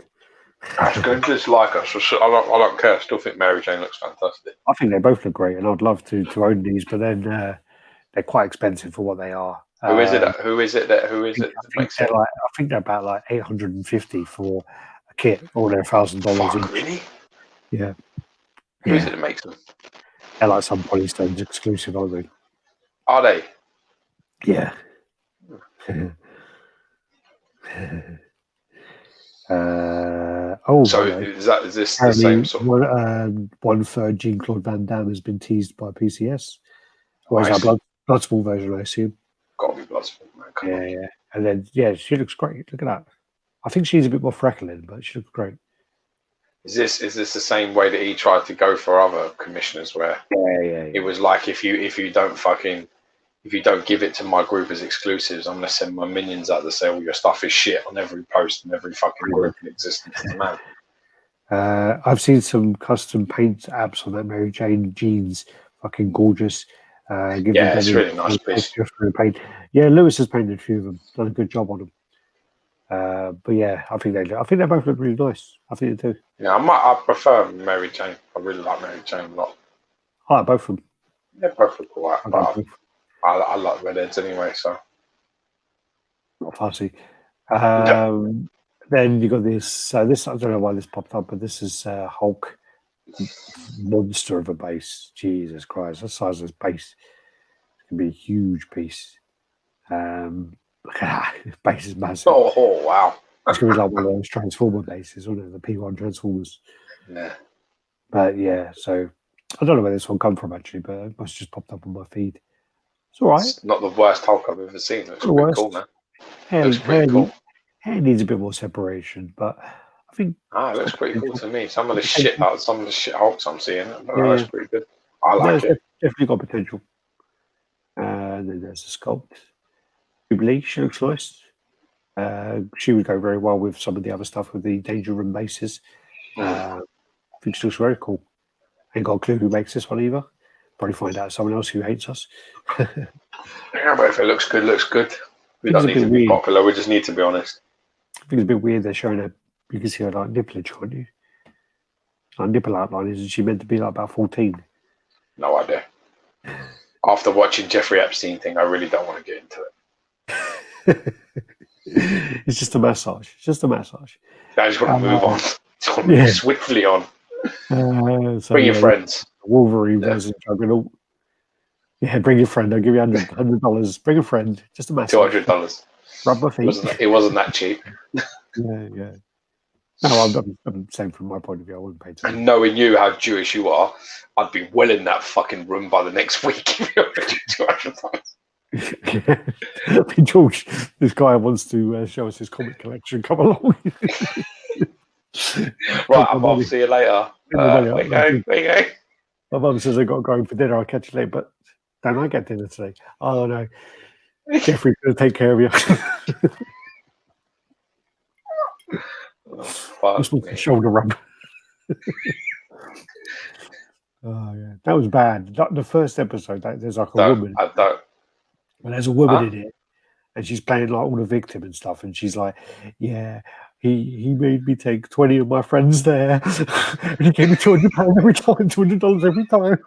[SPEAKER 2] That's going to dislike us. I don't care. I still think Mary Jane looks fantastic.
[SPEAKER 1] I think they both look great, and I'd love to own these, but then they're quite expensive for what they are.
[SPEAKER 2] Who is it?
[SPEAKER 1] I think they're about like $850 for a kit, or they're $1,000.
[SPEAKER 2] Really?
[SPEAKER 1] Yeah.
[SPEAKER 2] Who is it that makes them?
[SPEAKER 1] They're like some Polystones exclusive, aren't they?
[SPEAKER 2] Are they?
[SPEAKER 1] Yeah.
[SPEAKER 2] So is this the same sort of
[SPEAKER 1] 1/3 Jean-Claude Van Damme has been teased by PCS? Or is that Bloodsport version, I assume?
[SPEAKER 2] Gotta be Bloodsport, man.
[SPEAKER 1] Yeah. And then she looks great. Look at that. I think she's a bit more freckling, but she looks great.
[SPEAKER 2] Is this the same way that he tried to go for other commissioners where it was like if you don't give it to my group as exclusives, I'm gonna send my minions out to say all your stuff is shit on every post and every fucking group in existence. Man.
[SPEAKER 1] I've seen some custom paint apps on that Mary Jane jeans, fucking gorgeous.
[SPEAKER 2] It's a really nice piece.
[SPEAKER 1] Paint. Yeah, Lewis has painted a few of them, done a good job on them. But yeah, I think they both look really nice. I think they do.
[SPEAKER 2] Yeah, I prefer Mary Jane. I really like Mary Jane a lot.
[SPEAKER 1] I like both of them.
[SPEAKER 2] They're both look alright, but I like redheads anyway, so
[SPEAKER 1] not fussy. Then you got this. So this, I don't know why this popped up, but this is Hulk, monster of a base. Jesus Christ, that size of this base can be a huge piece. Look at that, base is massive.
[SPEAKER 2] Oh wow!
[SPEAKER 1] It's going to be like one of those Transformer bases, isn't it? The P1 Transformers.
[SPEAKER 2] Yeah.
[SPEAKER 1] But yeah, so I don't know where this one come from actually, but it must have just popped up on my feed. It's all right.
[SPEAKER 2] It's not the worst Hulk I've ever seen. It looks pretty cool, man.
[SPEAKER 1] Hair needs a bit more separation, but I think
[SPEAKER 2] it looks pretty cool to me. Some of the shit Hulks I'm seeing, that's pretty good. I like it.
[SPEAKER 1] Definitely got potential. And then there's a sculpt. Jubilee, she looks nice. She would go very well with some of the other stuff with the Danger Room bases. I think she looks very cool. Ain't got a clue who makes this one either. Probably find out someone else who hates us.
[SPEAKER 2] Yeah, but if it looks good, looks good. We don't need to be popular. We just need to be honest.
[SPEAKER 1] I think it's a bit weird they're showing her. You can see her like nipplage, can't you? Like nipple outline, isn't she meant to be like about 14?
[SPEAKER 2] No idea. After watching Jeffrey Epstein thing, I really don't want to get into it.
[SPEAKER 1] It's just a massage. It's just a massage.
[SPEAKER 2] I just want to move on. Just want to
[SPEAKER 1] Yeah.
[SPEAKER 2] move swiftly on.
[SPEAKER 1] So,
[SPEAKER 2] Bring your friends.
[SPEAKER 1] Wolverine versus Juggernaut. Yeah, bring your friend. I'll give you $100. Bring a friend. Just a massage.
[SPEAKER 2] $200.
[SPEAKER 1] Rub my feet.
[SPEAKER 2] It wasn't that cheap.
[SPEAKER 1] Yeah. No, I'm saying from my point of view, I wouldn't pay too much.
[SPEAKER 2] And knowing you, how Jewish you are, I'd be well in that fucking room by the next week if you $200.
[SPEAKER 1] George, this guy wants to show us his comic collection. Come along.
[SPEAKER 2] Right, I'll see you later. Where you going?
[SPEAKER 1] My mum says I've got to go for dinner. I'll catch you later. But don't I get dinner today? Oh, no. Jeffrey's going to take care of you. Just with the shoulder rub. Oh, yeah. That was bad. The first episode, there's like a woman. There's a woman in it, and she's playing like all the victim and stuff, and she's like, yeah, he made me take 20 of my friends there, and he gave me £200 every time, $200 every time.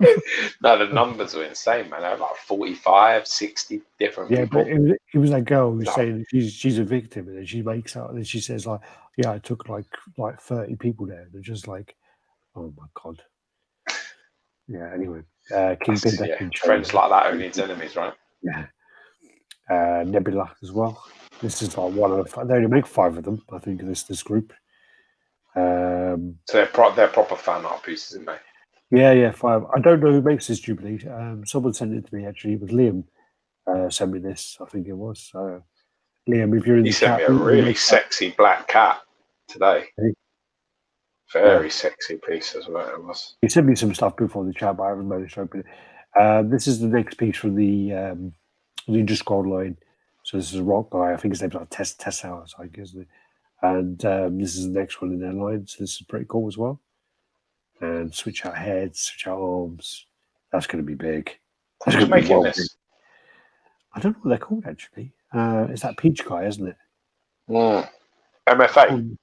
[SPEAKER 2] No, the numbers were insane, man. They were like 45, 60 different people.
[SPEAKER 1] But it was that girl who's saying she's a victim, and then she makes out, and she says like, yeah, I took like 30 people there. They're just like, oh my God. Yeah, anyway. Kingpin.
[SPEAKER 2] Friends like that who needs enemies, right?
[SPEAKER 1] Yeah. Nebula as well. This is like one of they only make 5 of them, I think, in this group.
[SPEAKER 2] So they're proper fan art pieces, isn't they?
[SPEAKER 1] Yeah, 5. I don't know who makes this Jubilee. Someone sent it to me actually. It was Liam sent me this, I think it was. Liam, if you're in the chat,
[SPEAKER 2] he sent me a really sexy black cat today. Very sexy piece as well. It was.
[SPEAKER 1] He sent me some stuff before the chat, but I haven't managed to open it. This is the next piece from the Ninja Scroll line. So this is a rock guy. I think his name's like Tessa, I think, isn't it? And this is the next one in their line. So this is pretty cool as well. And switch out heads, switch out arms. That's going to be big.
[SPEAKER 2] Who's making this?
[SPEAKER 1] Big. I don't know what they're called actually. It's that Peach guy, isn't it?
[SPEAKER 2] MFA?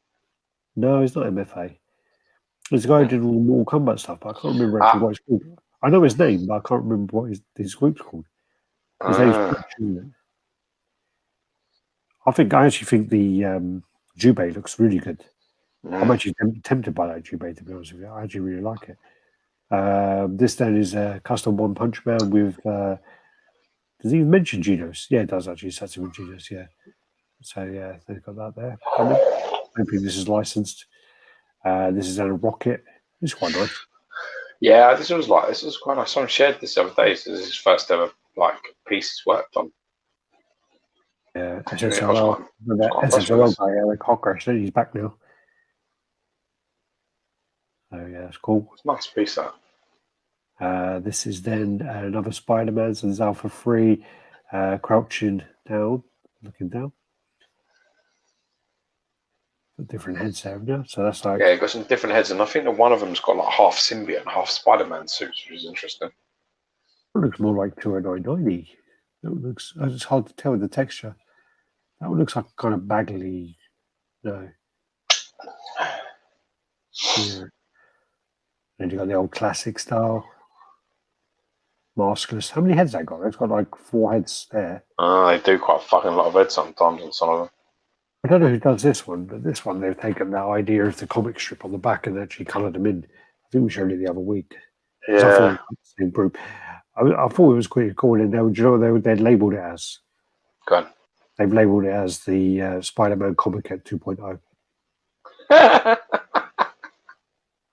[SPEAKER 1] No, it's not MFA. There's a guy who did all the Mortal Kombat stuff, but I can't remember actually what it's called. I know his name, but I can't remember what his group's called. His name's Peach, isn't it? I actually think the Jubei looks really good. I'm actually tempted by that Jubei, to be honest with you. I actually really like it. This then is a custom One Punch Man with. Does he even mention Genos? Yeah, it does actually. Satsuma Genos, yeah. So yeah, they've got that there. Hopefully this is licensed. This is a rocket. It's quite nice.
[SPEAKER 2] Yeah, this was quite nice. Someone shared this the other day. So this is his first ever piece he's worked on.
[SPEAKER 1] Yeah, SSRL guy, Eric Cockcrash, he's back now. So yeah, it's cool.
[SPEAKER 2] It's a nice piece that.
[SPEAKER 1] This is then another Spider-Man, so there's Alpha 3, crouching down, looking down. Different heads there now, so that's like...
[SPEAKER 2] Yeah, got some different heads, and I think that one of them's got like half symbiote and half Spider-Man suits, which is interesting.
[SPEAKER 1] It looks more like 20990. It's hard to tell with the texture. That one looks like kind of baggly. No. Yeah. Then you got the old classic style. Maskless. How many heads they got? It's got like 4 heads there.
[SPEAKER 2] They do quite a fucking lot of heads sometimes on some of them.
[SPEAKER 1] I don't know who does this one, but this one they've taken that idea of the comic strip on the back and actually coloured them in. I think we showed it the other week.
[SPEAKER 2] Yeah.
[SPEAKER 1] I thought it was the same group. I thought it was quite cool, and they'd labelled it as.
[SPEAKER 2] Go on.
[SPEAKER 1] They've labelled it as the Spider-Man Comic at 2.0.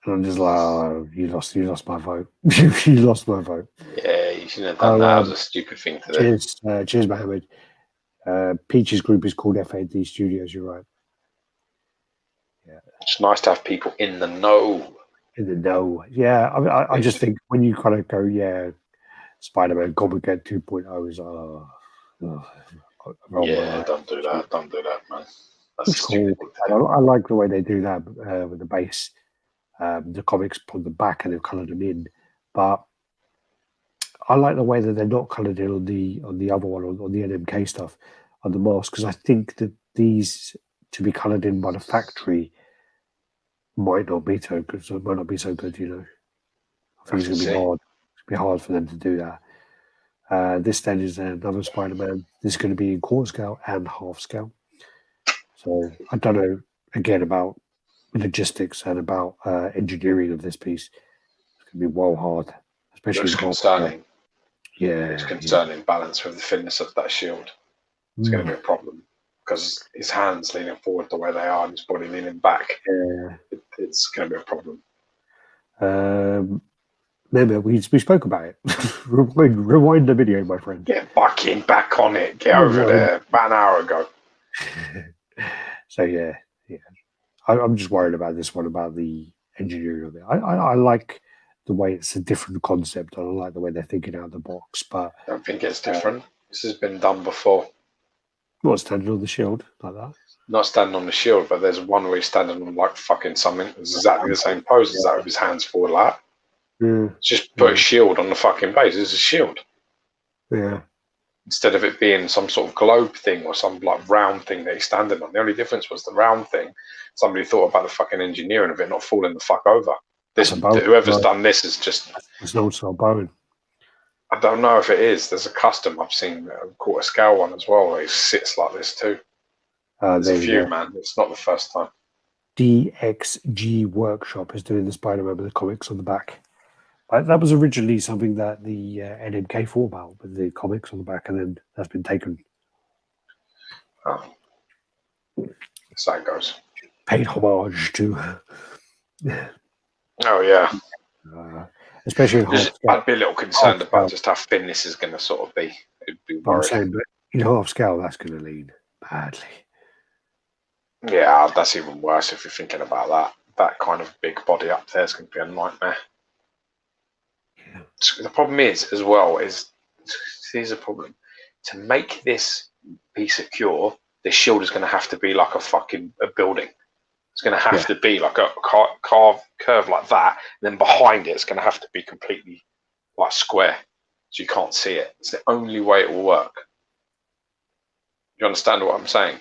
[SPEAKER 1] And I'm just like, oh, you lost my vote. You lost my vote.
[SPEAKER 2] Yeah, you shouldn't have done that. That was a stupid thing to do.
[SPEAKER 1] Cheers, Mohammed. Peach's group is called FAD Studios, you're right. Yeah.
[SPEAKER 2] It's nice to have people in the know.
[SPEAKER 1] In the know. Yeah, I just think when you kind of go, yeah, Spider-Man Comic at 2.0 is,
[SPEAKER 2] yeah, don't do that. Don't do that, man.
[SPEAKER 1] That's cool. I like the way they do that with the base. The comics on the back and they've coloured them in, but I like the way that they're not coloured in on the other one, on the NMK stuff, on the mask, because I think that these to be coloured in by the factory might not be so good. So it might not be so good, you know. I think it's going to be
[SPEAKER 2] see.
[SPEAKER 1] hard. It's going to be hard for them to do that. This then is another Spider-Man. This is going to be in quarter scale and half scale. So I don't know again about logistics and about engineering of this piece. It's going to be well hard, especially
[SPEAKER 2] Looks
[SPEAKER 1] in half
[SPEAKER 2] concerning.
[SPEAKER 1] scale. Yeah,
[SPEAKER 2] It's concerning balance with the thinness of that shield. It's going to be a problem because his hands leaning forward the way they are and his body leaning back.
[SPEAKER 1] Yeah.
[SPEAKER 2] It's going to be a problem.
[SPEAKER 1] Remember, we spoke about it. Rewind the video, my friend.
[SPEAKER 2] Get fucking back on it. Get over there. About an hour ago.
[SPEAKER 1] So yeah. I'm just worried about this one, about the engineering of it. I like the way it's a different concept. I like the way they're thinking out of the box, but
[SPEAKER 2] I don't think it's different. This has been done before.
[SPEAKER 1] Not standing on the shield like that.
[SPEAKER 2] Not standing on the shield, but there's one where he's standing on like fucking something. It's exactly the same pose as that with his hands forward like that. Just put a shield on the fucking base. It's a shield.
[SPEAKER 1] Yeah.
[SPEAKER 2] Instead of it being some sort of globe thing or some like round thing that he's standing on. The only difference was the round thing. Somebody thought about the fucking engineering of it not falling the fuck over. Whoever's done this is just...
[SPEAKER 1] It's an old-style Bowen.
[SPEAKER 2] I don't know if it is. There's a custom I've seen, a quarter scale one as well, where it sits like this too. There's a few, man. It's not the first time.
[SPEAKER 1] DXG Workshop is doing the Spider-Man with the comics on the back. That was originally something that the NMK thought about, with the comics on the back, and then that's been taken.
[SPEAKER 2] Oh. So it goes.
[SPEAKER 1] Paid homage to.
[SPEAKER 2] Oh, yeah.
[SPEAKER 1] Especially
[SPEAKER 2] I'd be a little concerned about just how thin this is going to sort of be. It'd be worried.
[SPEAKER 1] I'm saying, but in half scale, that's going to lean badly.
[SPEAKER 2] Yeah, that's even worse if you're thinking about that. That kind of big body up there is going to be a nightmare. Yeah. The problem is, as well, here's a problem. To make this be secure, the shield is going to have to be like a building. It's going to have to be like a curve like that. And then behind it, it's going to have to be completely like square, so you can't see it. It's the only way it will work. You understand what I'm saying?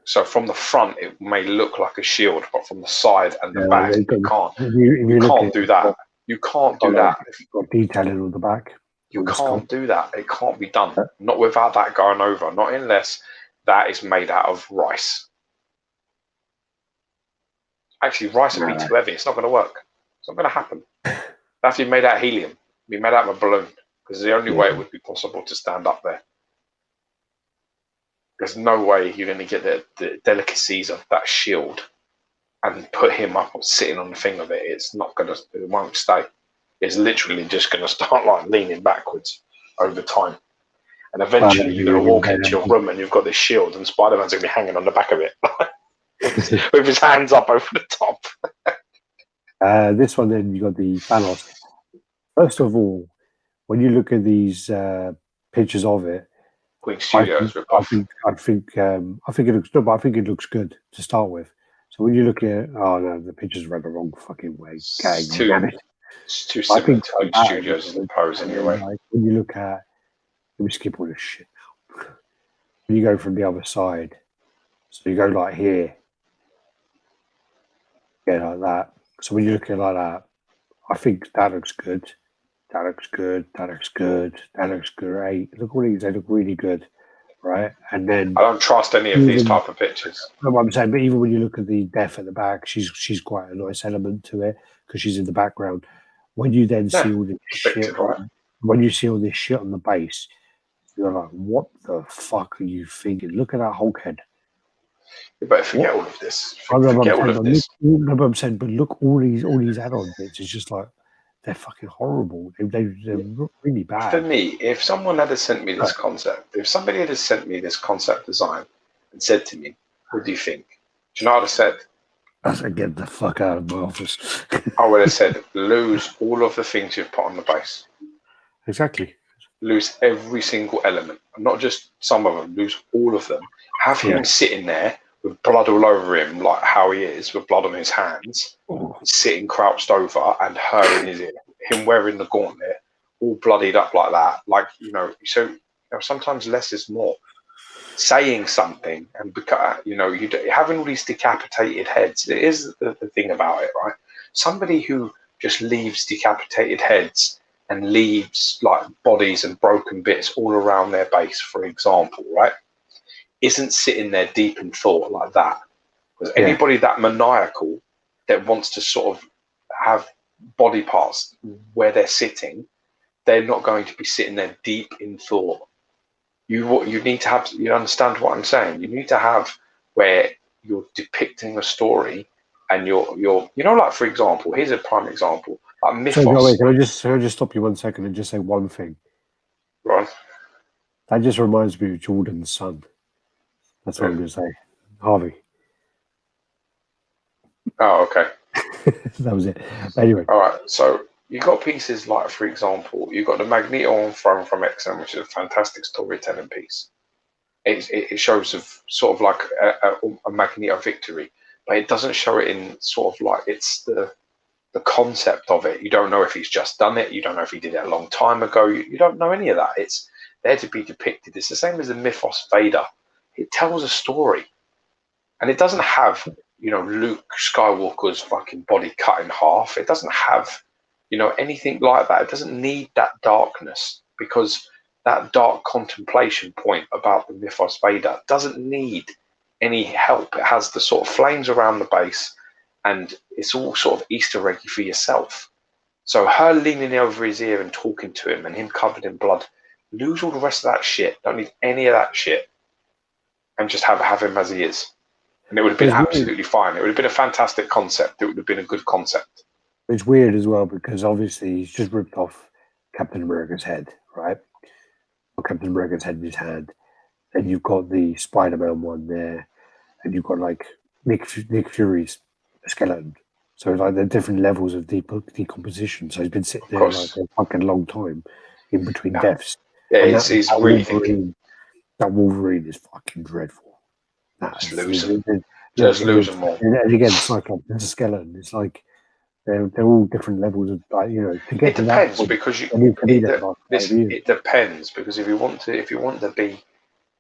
[SPEAKER 2] So from the front, it may look like a shield, but from the side and the back, you can't. You can't do that. You can't do that.
[SPEAKER 1] If you've got detailing on the back.
[SPEAKER 2] You can't do that. It can't be done. Not without that going over. Not unless that is made out of rice. Actually, rice would be too heavy. It's not going to work. It's not going to happen. It has to be made out of helium. Be made out of a balloon, because the only way it would be possible to stand up there. There's no way you're going to get the delicacies of that shield and put him up sitting on the thing of it. It's not going to. It won't stay. It's literally just going to start like leaning backwards over time, and eventually you're going to walk into your room and you've got this shield, and Spider-Man's going to be hanging on the back of it. With his hands up over the top.
[SPEAKER 1] This one, then you got the Thanos. First of all, when you look at these pictures of it,
[SPEAKER 2] Queen Studios,
[SPEAKER 1] I think it looks good, but I think it looks good to start with. So when you look at the pictures read the wrong fucking way.
[SPEAKER 2] It's too similar to Queen Studios as the pose anyway.
[SPEAKER 1] Like, when you look at, let me skip all this shit now. When you go from the other side, so you go like here. Yeah, like that. So when you look at it like that, I think that looks good. That looks good. That looks good. That looks great. Look all these; they look really good, right? And then
[SPEAKER 2] I don't trust any of these type of pictures.
[SPEAKER 1] No, what I'm saying, but even when you look at the death at the back, she's quite a nice element to it because she's in the background. When you then see all this shit, when you see all this shit on the base, you're like, "What the fuck are you thinking? Look at that Hulk head."
[SPEAKER 2] You better forget all of this.
[SPEAKER 1] No, but I'm saying, but look, all these add-on bits. It's just like they're fucking horrible. They're really bad.
[SPEAKER 2] For me, if someone had sent me this concept, if somebody had sent me this concept design and said to me, "What do you think?" Do you know what I said?
[SPEAKER 1] I said, "Get the fuck out of my office."
[SPEAKER 2] I would have said, "Lose all of the things you've put on the base."
[SPEAKER 1] Exactly.
[SPEAKER 2] Lose every single element, not just some of them. Lose all of them. Have him sitting there with blood all over him, like how he is, with blood on his hands, sitting crouched over, and her in his ear. Him wearing the gauntlet, all bloodied up like that. Like, so sometimes less is more. saying something, and because having all these decapitated heads. It is the thing about it, right? Somebody who just leaves decapitated heads and leaves like bodies and broken bits all around their base, for example, right, isn't sitting there deep in thought like that. Because anybody that maniacal that wants to sort of have body parts where they're sitting, they're not going to be sitting there deep in thought. You need to have, you understand what I'm saying? You need to have where you're depicting a story and you're like, for example, here's a prime example, like Mythos.
[SPEAKER 1] So, wait, can I just stop you 1 second and just say one thing?
[SPEAKER 2] Right.
[SPEAKER 1] That just reminds me of Jordan's son. That's what I'm going to say. Harvey.
[SPEAKER 2] Oh, okay.
[SPEAKER 1] That was it. Anyway.
[SPEAKER 2] All right. So you got pieces like, for example, you got the Magneto on Throne from X-Men, which is a fantastic storytelling piece. It shows sort of like a Magneto victory, but it doesn't show it in sort of like, it's the concept of it. You don't know if he's just done it. You don't know if he did it a long time ago. You don't know any of that. It's there to be depicted. It's the same as the Mythos Vader. It tells a story, and it doesn't have Luke Skywalker's fucking body cut in half. It doesn't have anything like that. It doesn't need that darkness, because that dark contemplation point about the Mythos Vader doesn't need any help. It has the sort of flames around the base, and it's all sort of Easter eggy for yourself. So her leaning over his ear and talking to him and him covered in blood, lose all the rest of that shit. Don't need any of that shit. And just have him as he is. And it would have been absolutely fine. It would have been a fantastic concept. It would have been a good concept.
[SPEAKER 1] It's weird as well, because obviously he's just ripped off Captain America's head, right? Or Captain America's head in his hand. And you've got the Spider-Man one there. And you've got like Nick Fury's skeleton. So like they're different levels of decomposition. So he's been sitting there like a fucking long time in between deaths.
[SPEAKER 2] Yeah, he's really thinking.
[SPEAKER 1] That Wolverine is fucking dreadful.
[SPEAKER 2] Just lose them all.
[SPEAKER 1] And again, it's like a skeleton. It's like they're all different levels of, like, to get to that point,
[SPEAKER 2] because it depends, because if you want to be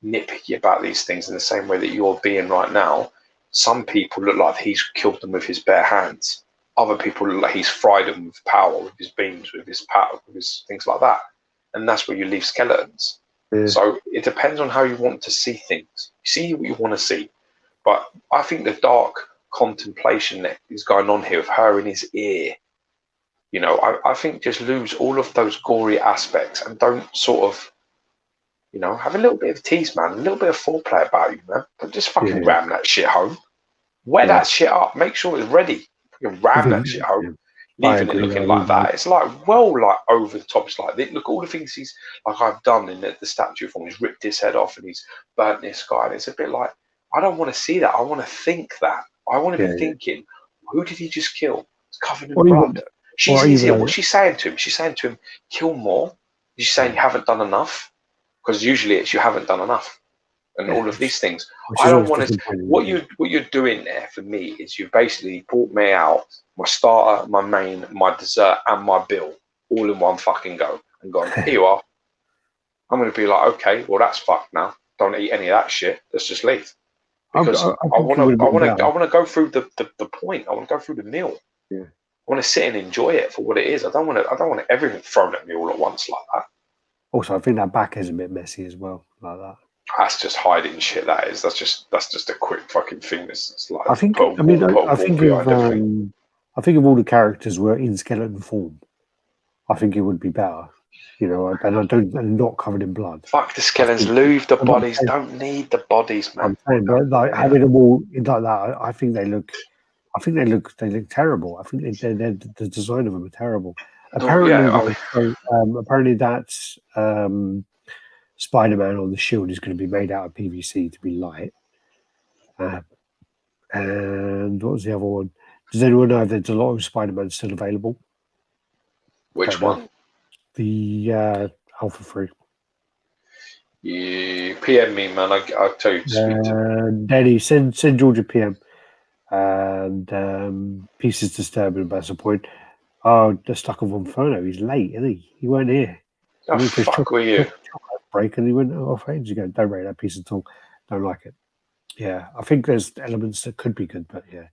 [SPEAKER 2] nitpicky about these things in the same way that you're being right now, some people look like he's killed them with his bare hands. Other people look like he's fried them with power, with his beams, with his power, with his things like that. And that's where you leave skeletons. Yeah. So it depends on how you want to see things. You see what you want to see. But I think the dark contemplation that is going on here with her in his ear, I think just lose all of those gory aspects and don't sort of, have a little bit of tease, man, a little bit of foreplay about you, man. Don't just fucking ram that shit home. Wear that shit up. Make sure it's ready. You can ram that shit home. Leaving it looking like that. It's like, like over the top. It's like, look, all the things he's, like I've done in the statue form. He's ripped his head off and he's burnt this guy. And it's a bit like, I don't want to see that. I want to think that. I want to be thinking, who did he just kill? It's covered in blood. She's here. What's she saying to him? She's saying to him, kill more. She's saying you haven't done enough. Because usually it's you haven't done enough. And all of these things. I don't want to. What you're doing there for me is you've basically brought me out my starter, my main, my dessert, and my bill all in one fucking go, and gone, here you are. I'm going to be like, okay, well that's fucked now. Don't eat any of that shit. Let's just leave. Because I want to go through the point. I want to go through the meal.
[SPEAKER 1] Yeah.
[SPEAKER 2] I want to sit and enjoy it for what it is. I don't want everything thrown at me all at once like that.
[SPEAKER 1] Also, I think that back is a bit messy as well, like that.
[SPEAKER 2] That's just hiding shit. That is. That's just a quick fucking thing. It's like
[SPEAKER 1] I think of all the characters were in skeleton form, I think it would be better, and not covered in blood.
[SPEAKER 2] Fuck the skeletons. Leave the bodies. Don't need the bodies, man.
[SPEAKER 1] I'm saying, but like having them all like that, I think they look terrible. I think the design of them are terrible. Apparently that's Spider-Man on the shield is going to be made out of PVC to be light. And what was the other one? Does anyone know if there's a lot of Spider-Man still available?
[SPEAKER 2] Which one?
[SPEAKER 1] The Alpha 3.
[SPEAKER 2] You PM me, man. I'll tell you to speak to.
[SPEAKER 1] Daddy, send Georgia PM. And Pieces Disturbing about the point. Oh, they're stuck on Inferno. He's late, isn't he? He weren't here.
[SPEAKER 2] Oh, fuck were you?
[SPEAKER 1] Break, and he went off ages ago. Don't rate that piece at all. Don't like it. Yeah, I think there's elements that could be good, but yeah.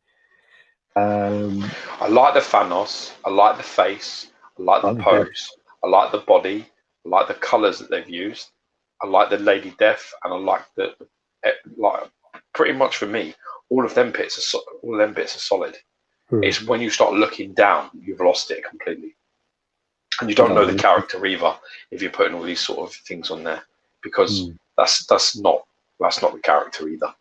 [SPEAKER 2] I like the Thanos. I like the face. I like the pose. I like the body. I like the colours that they've used. I like the Lady Death, and I like the like pretty much for me, all of them bits are solid. It's when you start looking down, you've lost it completely, and you don't know the character either if you're putting all these sort of things on there, because that's not the character either.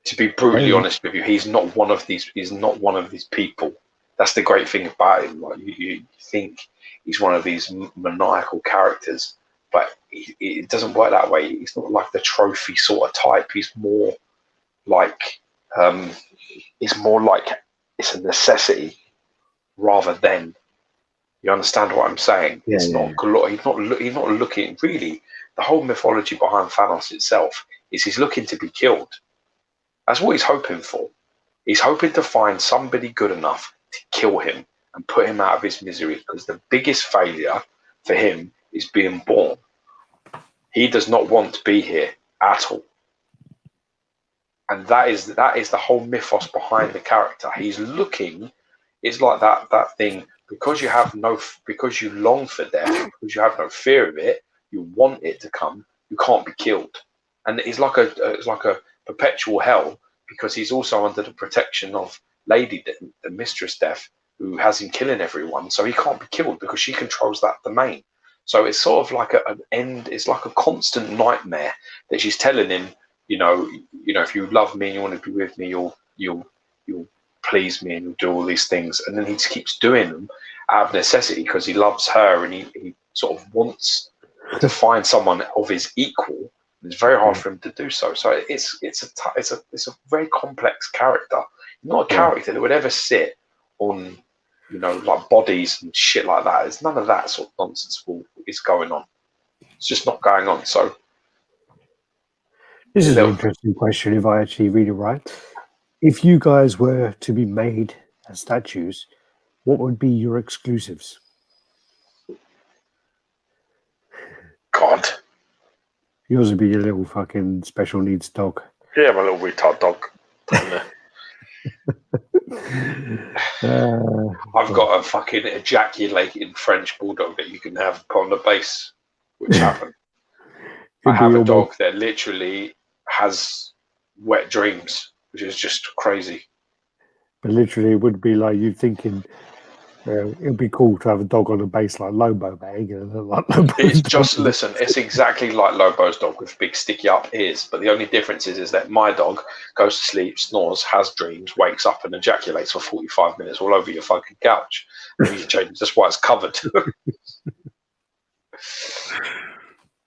[SPEAKER 2] To be brutally honest with you, he's not one of these. He's not one of these people. That's the great thing about him. Like you think he's one of these maniacal characters, but it doesn't work that way. He's not like the trophy sort of type. He's more like it's a necessity rather than. You understand what I'm saying?
[SPEAKER 1] Yeah,
[SPEAKER 2] it's not. He's not looking really. The whole mythology behind Thanos itself is he's looking to be killed. That's what he's hoping for. He's hoping to find somebody good enough to kill him and put him out of his misery, because the biggest failure for him is being born. He does not want to be here at all. And that is the whole mythos behind the character. He's looking, it's like that thing, because you long for death, because you have no fear of it, you want it to come, you can't be killed. And it's like a perpetual hell, because he's also under the protection of Lady the Mistress Death, who has him killing everyone, so he can't be killed because she controls that domain. So it's sort of like an end. It's like a constant nightmare that she's telling him. You know, if you love me and you want to be with me, you'll please me and you'll do all these things. And then he just keeps doing them out of necessity because he loves her, and he sort of wants to find someone of his equal. It's very hard for him to do so. So it's a very complex character. Not a character that would ever sit on, like bodies and shit like that. There's none of that sort of nonsense is going on. It's just not going on. So
[SPEAKER 1] this is an interesting question. If I actually read it right, if you guys were to be made as statues, what would be your exclusives?
[SPEAKER 2] God.
[SPEAKER 1] Yours would be your little fucking special needs dog.
[SPEAKER 2] Yeah, my little retard dog. I've got a fucking ejaculating French bulldog that you can have put on the base, which happened. I have a dog that literally has wet dreams, which is just crazy.
[SPEAKER 1] But literally, it would be like you thinking, it would be cool to have a dog on a base like Lobo, but it ain't gonna look like Lobo.
[SPEAKER 2] It's exactly like Lobo's dog with big sticky up ears, but the only difference is that my dog goes to sleep, snores, has dreams, wakes up and ejaculates for 45 minutes all over your fucking couch. That's why it's covered.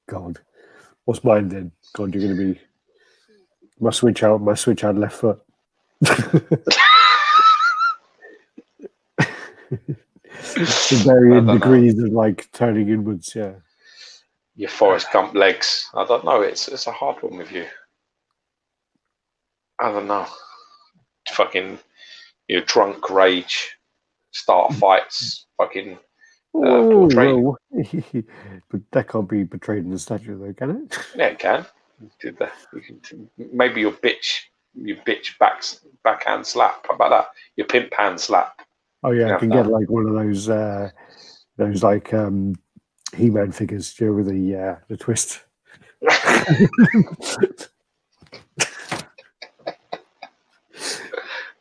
[SPEAKER 1] God. What's mine then? God, you're gonna be my switch out left foot. The varying degrees of like turning inwards, yeah.
[SPEAKER 2] Your Forrest Gump legs. I don't know. It's a hard one with you. I don't know. Fucking your drunk rage, start fights, fucking.
[SPEAKER 1] But that can't be portrayed in the statue, though, can it?
[SPEAKER 2] Yeah, it can. Maybe your bitch backhand slap. How about that? Your pimp hand slap.
[SPEAKER 1] Oh yeah, I can get like one of those like He-Man figures, with the twist.
[SPEAKER 2] That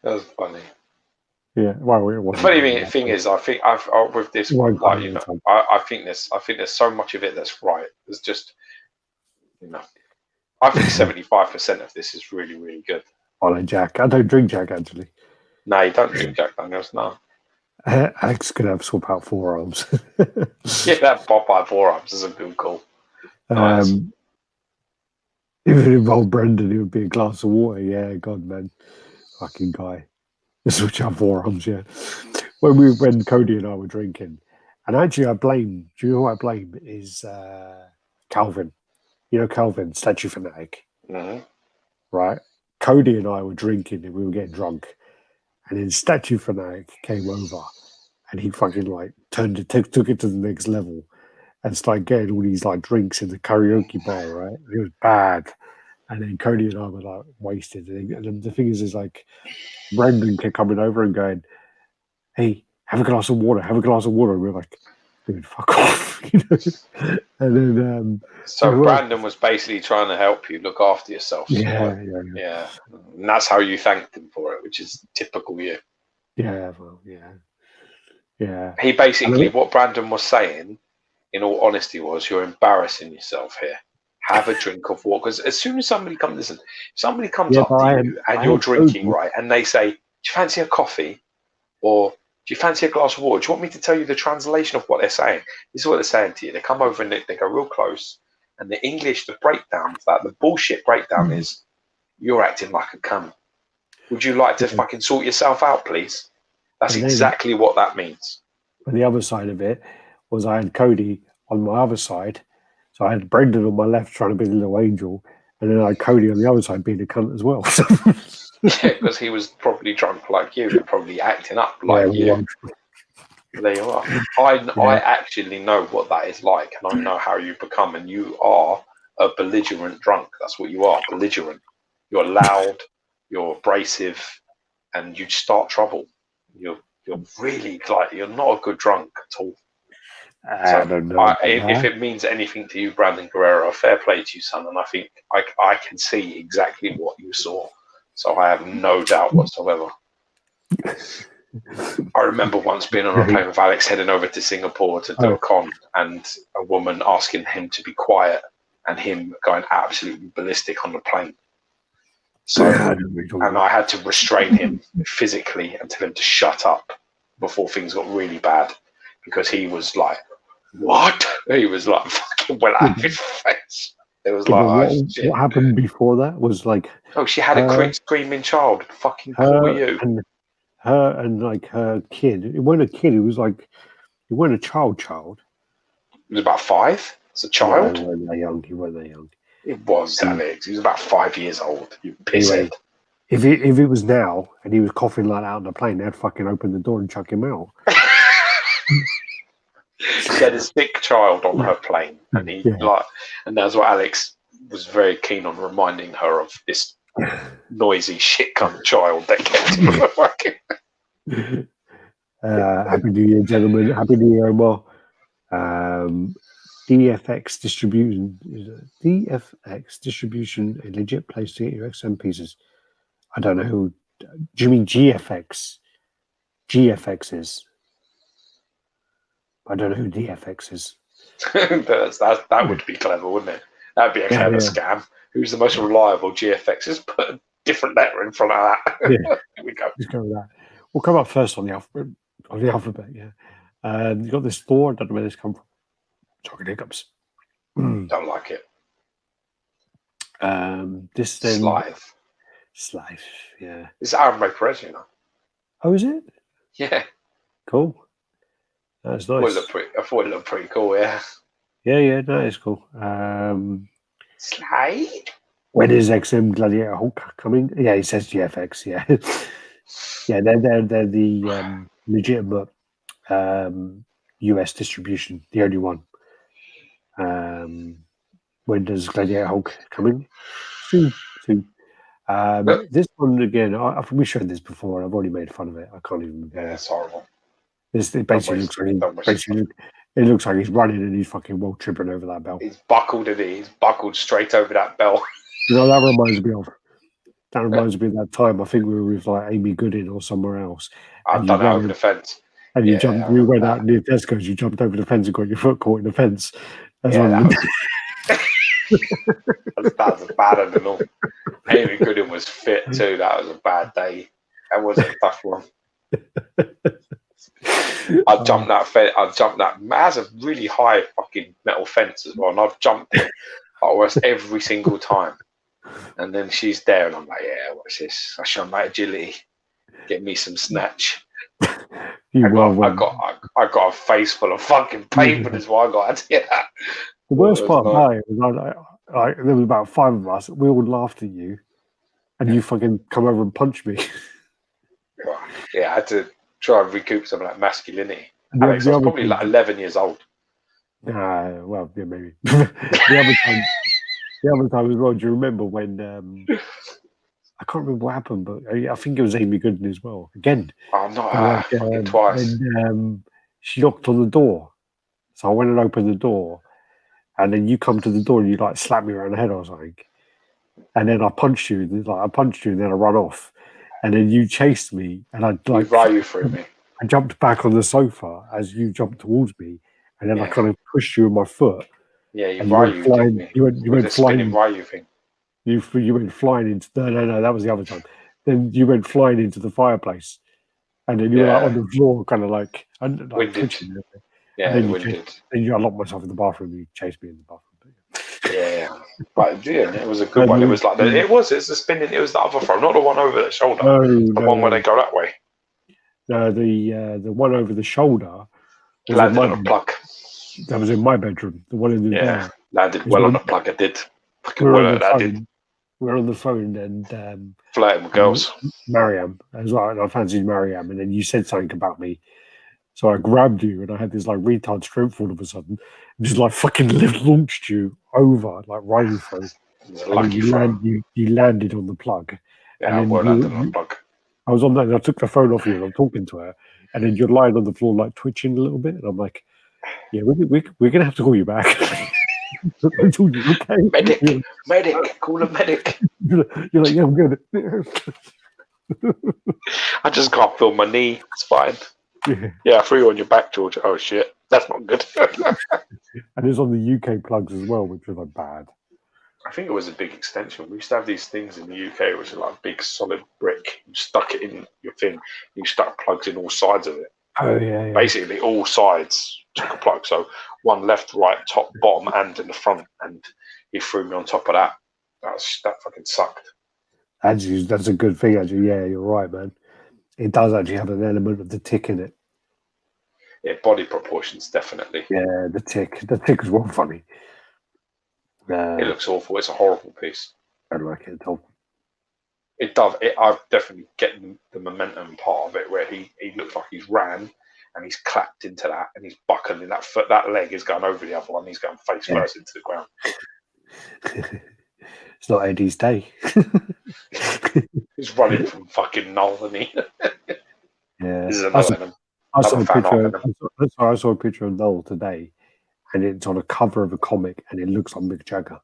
[SPEAKER 2] was funny.
[SPEAKER 1] Yeah, well, it wasn't.
[SPEAKER 2] The funny thing is, I think I've with this, I think there's so much of it that's right. There's just, I think 75% of this is really, really good.
[SPEAKER 1] I like Jack. I don't drink Jack, actually.
[SPEAKER 2] No, you don't drink Jack Daniels, no.
[SPEAKER 1] Alex could have swap out forearms.
[SPEAKER 2] Yeah, that Popeye forearms is a good call. Nice.
[SPEAKER 1] If it involved Brendan, it would be a glass of water. Yeah, God, man. Fucking guy. Switch out forearms, yeah. When Cody and I were drinking, and actually do you know what I blame is Calvin. You know Calvin, statue fanatic.
[SPEAKER 2] Mm-hmm.
[SPEAKER 1] Right? Cody and I were drinking and we were getting drunk. And then Statue Fanatic came over and he fucking like took it to the next level and started getting all these like drinks in the karaoke bar, right? It was bad. And then Cody and I were like wasted. And the thing is like Brendan kept coming over and going, "Hey, have a glass of water. Have a glass of water." And we're like, "Dude, fuck off!" And then
[SPEAKER 2] so Brandon was basically trying to help you look after yourself.
[SPEAKER 1] Yeah.
[SPEAKER 2] And that's how you thanked him for it, which is typical you.
[SPEAKER 1] Yeah, well, yeah.
[SPEAKER 2] He basically, what Brandon was saying, in all honesty, was you're embarrassing yourself here. Have a drink of water, because as soon as somebody comes, up to you and you're drinking, right, and they say, "Do you fancy a coffee?" or "Do you fancy a glass of water?" Do you want me to tell you the translation of what they're saying? This is what they're saying to you. They come over and they go real close, and the English, the breakdown of that, the bullshit breakdown is, "You're acting like a cunt. Would you like to fucking sort yourself out, please?" That's exactly what that means.
[SPEAKER 1] And the other side of it was I had Cody on my other side. So I had Brendan on my left trying to be the little angel, and then I had Cody on the other side being a cunt as well.
[SPEAKER 2] Yeah, because he was probably drunk like you, and probably acting up like you. There you are. I actually know what that is like, and I know how you become, and you are a belligerent drunk. That's what you are, belligerent. You're loud, you're abrasive, and you start trouble. You're really like, you're not a good drunk at all.
[SPEAKER 1] I don't know.
[SPEAKER 2] If it means anything to you, Brandon Guerrero, fair play to you, son. And I think I can see exactly what you saw. So I have no doubt whatsoever. I remember once being on a plane with Alex heading over to Singapore to do a con, and a woman asking him to be quiet and him going absolutely ballistic on the plane. So, and I had to restrain him physically and tell him to shut up before things got really bad, because he was like, "What?" He was like fucking well out of his face. It was like,
[SPEAKER 1] what happened before that was like,
[SPEAKER 2] she had a screaming child. Fucking cool you.
[SPEAKER 1] And her and like her kid. It wasn't a kid. It was like, it wasn't a child.
[SPEAKER 2] He was about 5. It's a child.
[SPEAKER 1] No, he wasn't that young. He wasn't that young.
[SPEAKER 2] It was Alex. He was about 5 years old. You pisshead.
[SPEAKER 1] Anyway, if it was now and he was coughing like that on the plane, they'd fucking open the door and chuck him out.
[SPEAKER 2] She had a sick child on her plane, and and that's what Alex was very keen on reminding her of, this noisy shit cunt child that kept working.
[SPEAKER 1] Happy New Year, gentlemen. Happy New Year, Omar. DFX distribution, a legit place to get your XM pieces. I don't know who. Do you mean GFX? GFX is. I don't know who DFX is.
[SPEAKER 2] that would be clever, wouldn't it? That'd be a clever scam. Who's the most reliable GFX? Just put a different letter in front of that. Here we go.
[SPEAKER 1] Let's go with that. We'll come up first on the alphabet. Yeah. You got this Thor. I don't know where this come from. Talking hiccups.
[SPEAKER 2] Don't like it.
[SPEAKER 1] This then Slive. Yeah.
[SPEAKER 2] It's Aaron Perez, you know.
[SPEAKER 1] Oh, is it?
[SPEAKER 2] Yeah.
[SPEAKER 1] Cool. That's nice.
[SPEAKER 2] I thought it looked pretty cool. Yeah.
[SPEAKER 1] Yeah. No, it's cool.
[SPEAKER 2] Slide.
[SPEAKER 1] When is XM Gladiator Hulk coming? Yeah, he says GFX. Yeah. Yeah, they're the legitimate US distribution, the only one. When does Gladiator Hulk coming? Soon. This one again, we showed this before. I've already made fun of it. I can't even.
[SPEAKER 2] Yeah, it's horrible.
[SPEAKER 1] It basically looks like he's running and he's fucking well tripping over that bell.
[SPEAKER 2] He's buckled it. He's buckled straight over that bell.
[SPEAKER 1] You know, that reminds me of that time. I think we were with like Amy Goodin or somewhere else.
[SPEAKER 2] I've done it over the fence.
[SPEAKER 1] And you jumped. You went out near Tesco's. You jumped over the fence and got your foot caught in the fence. That
[SPEAKER 2] was bad than all. Amy Goodin was fit too. That was a bad day. That was a tough one. I jumped that fence. That has a really high fucking metal fence as well, and I've jumped it almost every single time. And then she's there, and I'm like, "Yeah, what's this? I show my agility, get me some snatch." I got a face full of fucking pavement as well. I got to hear that.
[SPEAKER 1] The worst part about it was there was about 5 of us. We all laughed at you, and you fucking come over and punch me.
[SPEAKER 2] Yeah, I had to try and recoup some of that masculinity. Alex, I was probably like 11 years old.
[SPEAKER 1] Well, yeah, maybe. The The other time as well, do you remember when I can't remember what happened, but I think it was Amy Gooden as well. Again,
[SPEAKER 2] Oh, not
[SPEAKER 1] but
[SPEAKER 2] her. Fucking twice.
[SPEAKER 1] when she knocked on the door, so I went and opened the door, and then you come to the door and you like slap me around the head or something, and then I punched you, and then I run off, and then you chased me, and I
[SPEAKER 2] You
[SPEAKER 1] like
[SPEAKER 2] Ryu through me.
[SPEAKER 1] I jumped back on the sofa as you jumped towards me, and then I
[SPEAKER 2] Yeah.
[SPEAKER 1] kind of pushed you with my foot,
[SPEAKER 2] Yeah, you
[SPEAKER 1] and you went
[SPEAKER 2] Ryu did
[SPEAKER 1] flying.
[SPEAKER 2] me.
[SPEAKER 1] You
[SPEAKER 2] It was
[SPEAKER 1] went
[SPEAKER 2] a spinning
[SPEAKER 1] flying.
[SPEAKER 2] Ryu thing.
[SPEAKER 1] You went flying into no, that was the other time. Then you went flying into the fireplace, and then you were like
[SPEAKER 2] Yeah.
[SPEAKER 1] on the floor, kind of like
[SPEAKER 2] Winded.
[SPEAKER 1] twitching. And
[SPEAKER 2] Yeah,
[SPEAKER 1] then
[SPEAKER 2] the
[SPEAKER 1] you
[SPEAKER 2] winded.
[SPEAKER 1] I locked myself in the bathroom. You chased me in the bathroom.
[SPEAKER 2] Yeah. But yeah, it was a good one. It was like it's the spinning. It was the other throw, not the one over the shoulder. The one where they go that way.
[SPEAKER 1] The one over the shoulder was
[SPEAKER 2] Landed on a plug.
[SPEAKER 1] That was in my bedroom. The one in the
[SPEAKER 2] landed well on a plug. I did. Fucking
[SPEAKER 1] we're
[SPEAKER 2] well
[SPEAKER 1] on the
[SPEAKER 2] I
[SPEAKER 1] phone.
[SPEAKER 2] did.
[SPEAKER 1] We're on the phone and
[SPEAKER 2] Flirting with girls.
[SPEAKER 1] Mariam as well. And I fancied Mariam, and then you said something about me. So I grabbed you, and I had this like retard strength all of a sudden, and just like fucking launched you over, like riding through.
[SPEAKER 2] It was a
[SPEAKER 1] And then
[SPEAKER 2] lucky throw.
[SPEAKER 1] you landed on the plug.
[SPEAKER 2] Yeah,
[SPEAKER 1] And
[SPEAKER 2] well
[SPEAKER 1] then
[SPEAKER 2] landed on a plug.
[SPEAKER 1] I was on that, and I took the phone off you, and I'm talking to her, and then you're lying on the floor, like twitching a little bit, and I'm like, "Yeah, we're gonna have to call you back." I told you, okay?
[SPEAKER 2] Medic, call a medic.
[SPEAKER 1] You're like, yeah, I'm good.
[SPEAKER 2] I just can't feel my knee. It's fine. Yeah, I threw you on your back, George. Oh shit, that's not good.
[SPEAKER 1] And it's on the UK plugs as well, which was like bad.
[SPEAKER 2] I think it was a big extension. We used to have these things in the UK, which are like big solid brick. You stuck it in your thing. You stuck plugs in all sides of it.
[SPEAKER 1] Oh yeah.
[SPEAKER 2] Basically, all sides took a plug. So one left, right, top, bottom, and in the front. And he threw me on top of that. That fucking sucked.
[SPEAKER 1] Actually, that's a good thing. Actually, yeah, you're right, man. It does actually have an element of the tick in it.
[SPEAKER 2] Yeah, body proportions definitely.
[SPEAKER 1] Yeah, the tick. The tick is well funny.
[SPEAKER 2] It looks awful. It's a horrible piece.
[SPEAKER 1] I like it at all.
[SPEAKER 2] It does. I've definitely getting the momentum part of it where he looks like he's ran and he's clapped into that and he's buckling that foot. That leg is going over the other one. He's going face first into the ground.
[SPEAKER 1] It's not Eddie's day.
[SPEAKER 2] He's running from fucking Null, and he.
[SPEAKER 1] Yeah.
[SPEAKER 2] This is another
[SPEAKER 1] I saw a picture of Noel today, and it's on a cover of a comic, and it looks like Mick Jagger.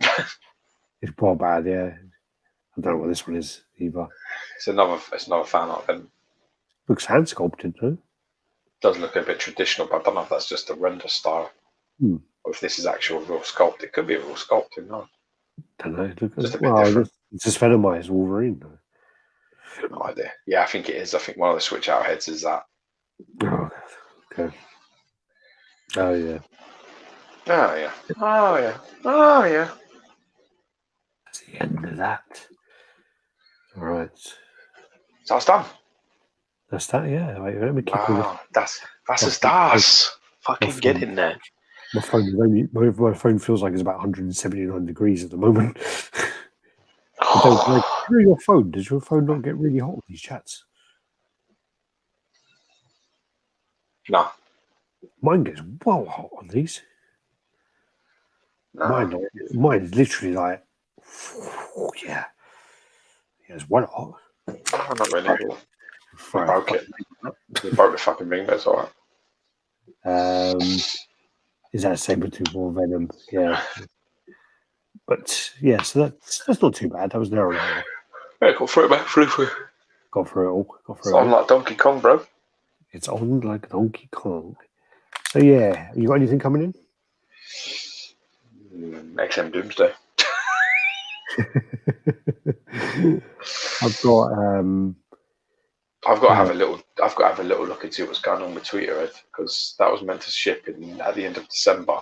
[SPEAKER 1] It's quite bad, yeah. I don't know what this one is either.
[SPEAKER 2] It's another fan art. And
[SPEAKER 1] looks hand sculpted, though.
[SPEAKER 2] Does look a bit traditional, but I don't know if that's just a render style, or if this is actual real sculpt. It could be a real sculpt, who knows?
[SPEAKER 1] Don't know.
[SPEAKER 2] Just a bit different.
[SPEAKER 1] It's just Venomized Wolverine, though.
[SPEAKER 2] No idea. Yeah, I think it is. I think one of the switch out heads is that.
[SPEAKER 1] Oh, okay. Oh yeah.
[SPEAKER 2] Oh yeah. Oh yeah. Oh yeah.
[SPEAKER 1] That's the end of that. All right.
[SPEAKER 2] So it's done.
[SPEAKER 1] That's that. Yeah. Wait, let me keep
[SPEAKER 2] on. That's a stars. Fucking get in there.
[SPEAKER 1] My phone feels like it's about 179 degrees at the moment. Your phone. Does your phone not get really hot with these chats?
[SPEAKER 2] No.
[SPEAKER 1] Mine gets well hot on these. No. Mine is literally like, yeah. Yeah, it's well hot.
[SPEAKER 2] I'm not really. You broke it. You broke the fucking ring. That's all right.
[SPEAKER 1] Is that Sabertooth or Venom? Yeah. But yeah, so that's not too bad. That was an hour and a half.
[SPEAKER 2] Yeah, got through it, mate.
[SPEAKER 1] Got through it all.
[SPEAKER 2] It's on like Donkey Kong, bro.
[SPEAKER 1] It's on like Donkey Kong. So yeah, you got anything coming
[SPEAKER 2] in? XM Doomsday.
[SPEAKER 1] I've got to have a little look and see what's going on with Tweeter, because that was meant to ship at the end of December.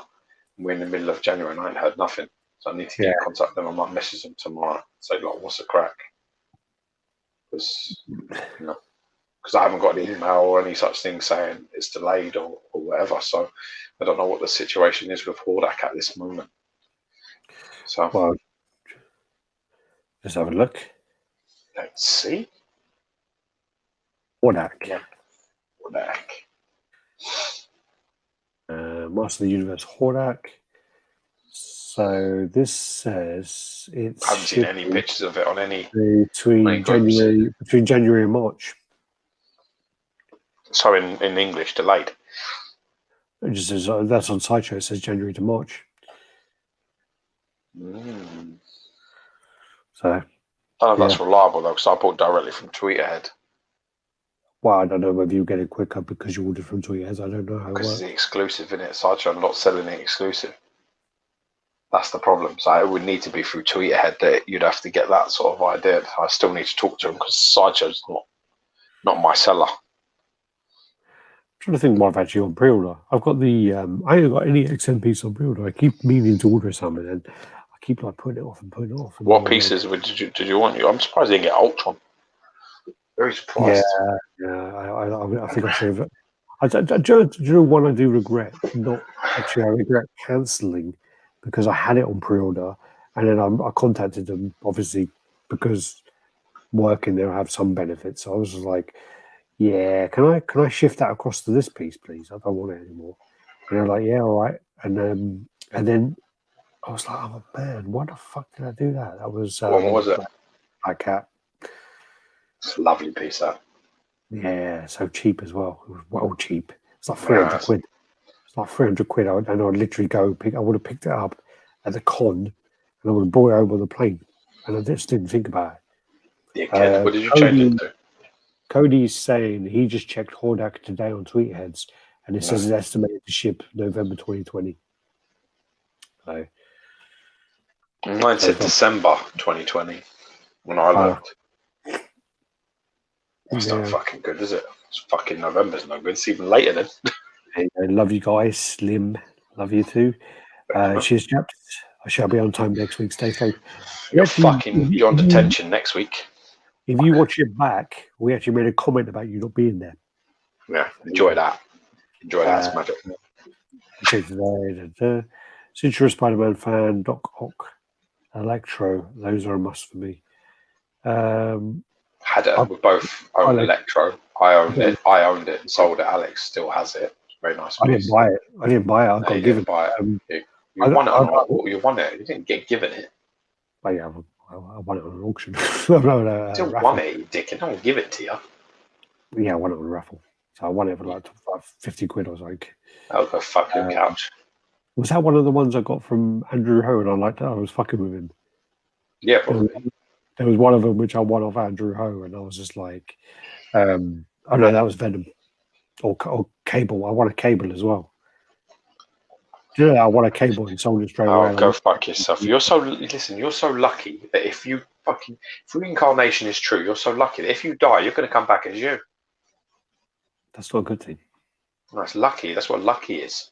[SPEAKER 1] We're in the middle of January and I ain't heard nothing. So I need to get in contact with them. I might message them tomorrow. Say, like, what's the crack? Because I haven't got an email or any such thing saying it's delayed or whatever. So I don't know what the situation is with Hordak at this moment. So, well, just have a look.
[SPEAKER 2] Let's see.
[SPEAKER 1] Hordak.
[SPEAKER 2] Yeah. Hordak.
[SPEAKER 1] Master of the Universe Hordak.
[SPEAKER 3] So this says it's.
[SPEAKER 2] I haven't seen any pictures of it on any.
[SPEAKER 3] Between January and March.
[SPEAKER 2] So in English, delayed.
[SPEAKER 3] It just says that's on Sideshow. It says January to March. So.
[SPEAKER 2] I don't know if that's reliable though, because I bought directly from Tweeterhead.
[SPEAKER 3] Well, I don't know whether you get it quicker because you ordered from Tweeterhead. I don't know how it works.
[SPEAKER 2] Because it's the exclusive, isn't it? Sideshow not selling it exclusive. That's the problem. So it would need to be through Tweeterhead that you'd have to get that sort of idea. I still need to talk to them because Sideshow's not my seller.
[SPEAKER 3] I'm trying to think what I've actually on pre-order. I've got the I haven't got any XM piece on pre-order. I keep meaning to order something and I keep like putting it off.
[SPEAKER 2] What pieces did you want? I'm surprised you didn't get Ultron. Very surprised.
[SPEAKER 3] Yeah. I think I should have. Do you know one I do regret? Not actually, I regret cancelling because I had it on pre-order and then I contacted them obviously because working there I have some benefits. So I was just like, yeah, can I shift that across to this piece, please? I don't want it anymore. And they're like, yeah, all right. And then I was like, oh man, why the fuck did I do that? That was
[SPEAKER 2] what was it?
[SPEAKER 3] Black Cat.
[SPEAKER 2] It's a lovely piece, that.
[SPEAKER 3] Yeah, so cheap as well. It was well cheap. It's like 300 quid. It's like 300 quid. And I'd literally go I would have picked it up at the con and I would have brought it over on the plane. And I just didn't think about it.
[SPEAKER 2] Yeah, what did you change it to?
[SPEAKER 3] Cody's saying he just checked Hordak today on Tweetheads and it says it's estimated to ship November 2020. So
[SPEAKER 2] mine said December 2020 when I looked. That's not fucking good, is it? It's fucking November's no good. It's even later then.
[SPEAKER 3] Hey, I love you guys. Slim, love you too. Cheers, chaps. I shall be on time next week. Stay safe.
[SPEAKER 2] You're on detention next week.
[SPEAKER 3] If you watch it back, we actually made a comment about you not being there.
[SPEAKER 2] Yeah, enjoy that. Enjoy that. It's magic.
[SPEAKER 3] Since you're a Spider-Man fan, Doc Ock, Electro, those are a must for me.
[SPEAKER 2] Had it. We both owned Electro. I owned it. I owned it and sold it. Alex still has it. Very nice piece.
[SPEAKER 3] I didn't buy it. I got given
[SPEAKER 2] it. You won it. You didn't get given it.
[SPEAKER 3] Oh, yeah, I won it on an auction.
[SPEAKER 2] You still won it, you dick. No one give it to you.
[SPEAKER 3] Yeah, I won it on a raffle. So I won it for like 50 quid or something.
[SPEAKER 2] Oh, go fuck your couch.
[SPEAKER 3] Was that one of the ones I got from Andrew Ho? And I liked that. I was fucking with him.
[SPEAKER 2] Yeah, probably.
[SPEAKER 3] There was one of them which I won off Andrew Ho, and I was just like, oh no, that was Venom or Cable. I won a Cable as well. Do you know that I won a Cable and sold it straight away?
[SPEAKER 2] Oh, go fuck yourself. You're so lucky that if reincarnation is true, you're so lucky that if you die, you're going to come back as you.
[SPEAKER 3] That's not a good thing.
[SPEAKER 2] No, it's lucky. That's what lucky is.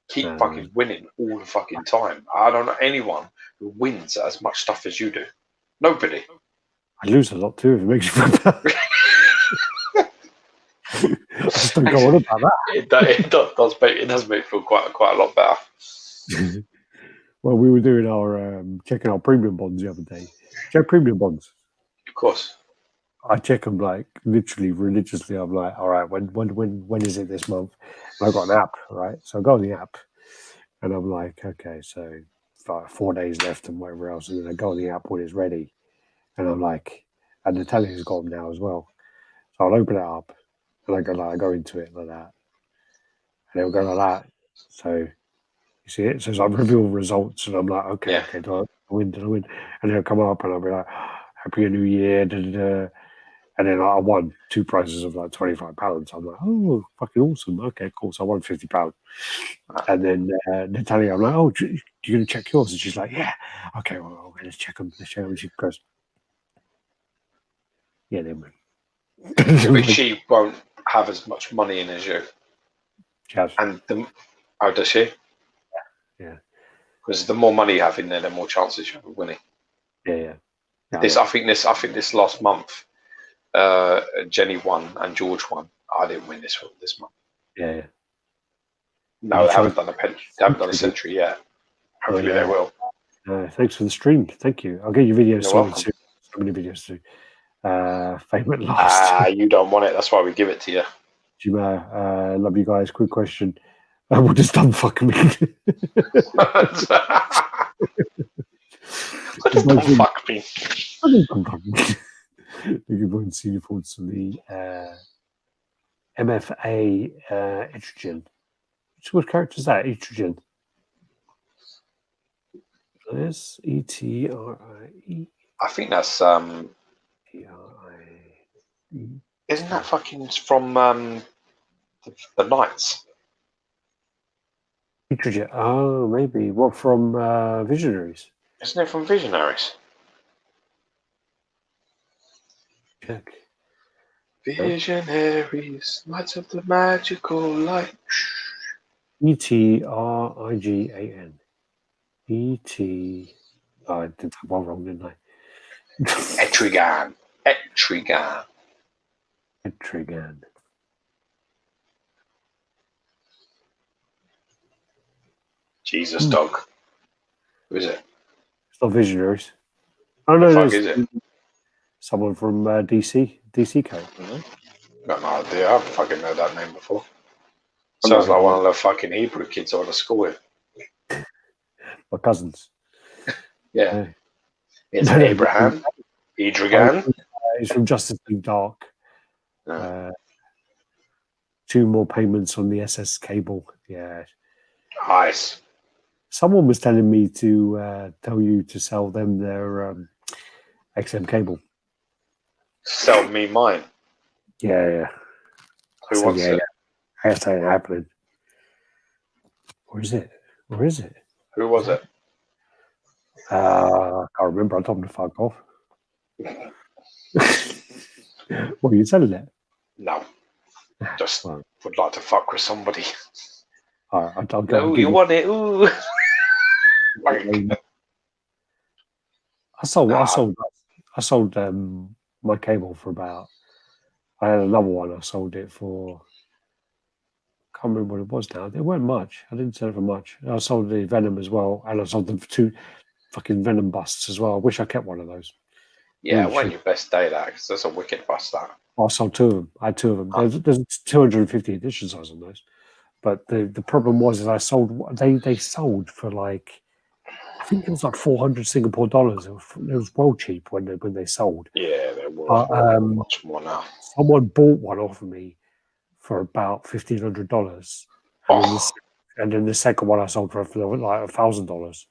[SPEAKER 2] Keep fucking winning all the fucking time. I don't know anyone who wins as much stuff as you do. Nobody.
[SPEAKER 3] I lose a lot too if it makes you feel bad. I just don't go on about that.
[SPEAKER 2] It does make me feel quite a lot better.
[SPEAKER 3] Well, we were doing our checking our premium bonds the other day. Check premium bonds.
[SPEAKER 2] Of course.
[SPEAKER 3] I check them like literally religiously. I'm like, all right, when is it this month? And I've got an app, right? So I go on the app and I'm like, okay, so 4 days left and whatever else. And then I go on the app when it's ready. And I'm like, and Natalia's got them now as well. So I'll open it up and I go into it like that. And it'll go like that. So you see it? So I reveal results and I'm like, okay, did I win? And then it'll come up and I'll be like, Happy New Year. Da, da, da. And then I won 2 prizes of like £25. I'm like, oh, fucking awesome. Okay, cool. So I won £50. And then Natalia, I'm like, oh, you're going to check yours? And she's like, yeah. Okay, well, let's check them. And she goes, yeah, they win.
[SPEAKER 2] But she won't have as much money in as you.
[SPEAKER 3] She has.
[SPEAKER 2] And does she?
[SPEAKER 3] Yeah.
[SPEAKER 2] Because the more money you have in there, the more chances you have of winning.
[SPEAKER 3] Yeah.
[SPEAKER 2] I think this last month, Jenny won and George won. I didn't win this month.
[SPEAKER 3] Yeah.
[SPEAKER 2] No, they haven't done a pension. They haven't done a century yet. Hopefully they will.
[SPEAKER 3] Thanks for the stream. Thank you. I'll get your videos sorted soon. So many videos too. Favorite last.
[SPEAKER 2] You don't want it. That's why we give it to you.
[SPEAKER 3] Jima, love you guys. Quick question. What does dumb fuck mean?
[SPEAKER 2] Don't fuck me.
[SPEAKER 3] Looking forward to seeing your thoughts on the MFA Etrigan. What character is that? Etrigan. This E-T-R-I-E.
[SPEAKER 2] I think that's
[SPEAKER 3] T-R-I-E.
[SPEAKER 2] Isn't that fucking from the Knights?
[SPEAKER 3] Etrigan. Oh, maybe. What from Visionaries?
[SPEAKER 2] Isn't it from Visionaries?
[SPEAKER 3] Check.
[SPEAKER 2] Visionaries, Knights of the Magical Light.
[SPEAKER 3] E-T-R-I-G-A-N. E-T. Oh, I did that one wrong, didn't I?
[SPEAKER 2] Etrigan. Etrigan.
[SPEAKER 3] Etrigan.
[SPEAKER 2] Jesus, dog. Who is it?
[SPEAKER 3] It's not Visionaries. Oh, no,
[SPEAKER 2] The
[SPEAKER 3] no.
[SPEAKER 2] fuck is it?
[SPEAKER 3] Someone from DC character.
[SPEAKER 2] Got no idea. I haven't fucking heard that name before. Sounds like one of the fucking Hebrew kids I went to school with.
[SPEAKER 3] My cousins.
[SPEAKER 2] Yeah. It's Abraham. Etrigan.
[SPEAKER 3] He's from Justice League Dark.
[SPEAKER 2] Yeah.
[SPEAKER 3] 2 more payments on the SS cable. Yeah.
[SPEAKER 2] Nice.
[SPEAKER 3] Someone was telling me to tell you to sell them their XM cable.
[SPEAKER 2] Sell me mine.
[SPEAKER 3] Yeah.
[SPEAKER 2] Who wants it?
[SPEAKER 3] That's ain't happening. Where is it?
[SPEAKER 2] Who was it?
[SPEAKER 3] I can't remember. I told him to fuck off. What, are you selling it?
[SPEAKER 2] No. Just
[SPEAKER 3] Well,
[SPEAKER 2] would like to fuck with somebody.
[SPEAKER 3] all right, I'll
[SPEAKER 2] No,
[SPEAKER 3] give
[SPEAKER 2] you want it? Ooh.
[SPEAKER 3] I sold my cable for about. I had another one. I sold it for. Can't remember what it was now. They weren't much. I didn't sell it for much. I sold the Venom as well, and I sold them for 2 fucking Venom busts as well. I wish I kept one of those.
[SPEAKER 2] Yeah, when your best day that, because that's a wicked bust that.
[SPEAKER 3] I sold 2 of them. I had 2 of them. There's 250 edition size on those. But the problem was is I sold. They sold for like. I think it was like 400 Singapore dollars. It was well cheap when they sold.
[SPEAKER 2] Yeah, they were much more now.
[SPEAKER 3] Someone bought one off of me for about $1,500, and then the second one I sold for like $1,000. So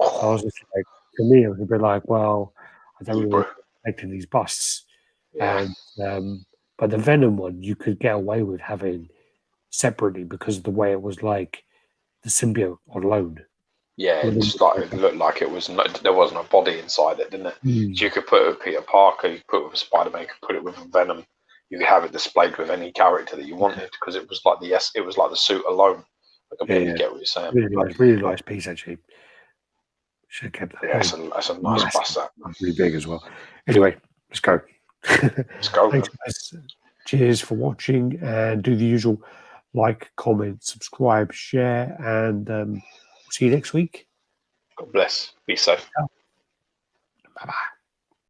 [SPEAKER 3] I was just like, to me, it was a bit like, well, I don't really expect these busts.
[SPEAKER 2] Yeah.
[SPEAKER 3] And but the Venom one you could get away with having separately because of the way it was like the symbiote on loan.
[SPEAKER 2] Yeah, it looked like it was there wasn't a body inside it, didn't it? So you could put it with Peter Parker, you could put it with Spider-Man, you could put it with Venom. You could have it displayed with any character that you wanted because it was like the suit alone. I completely get what you're saying.
[SPEAKER 3] Really nice piece actually. Should have kept that.
[SPEAKER 2] Yeah, that's a nice bust. That
[SPEAKER 3] really big as well. Anyway, let's go.
[SPEAKER 2] Let's go.
[SPEAKER 3] Thanks, guys. Cheers for watching, and do the usual: like, comment, subscribe, share, and see you next week.
[SPEAKER 2] God bless. Be safe.
[SPEAKER 3] Bye bye.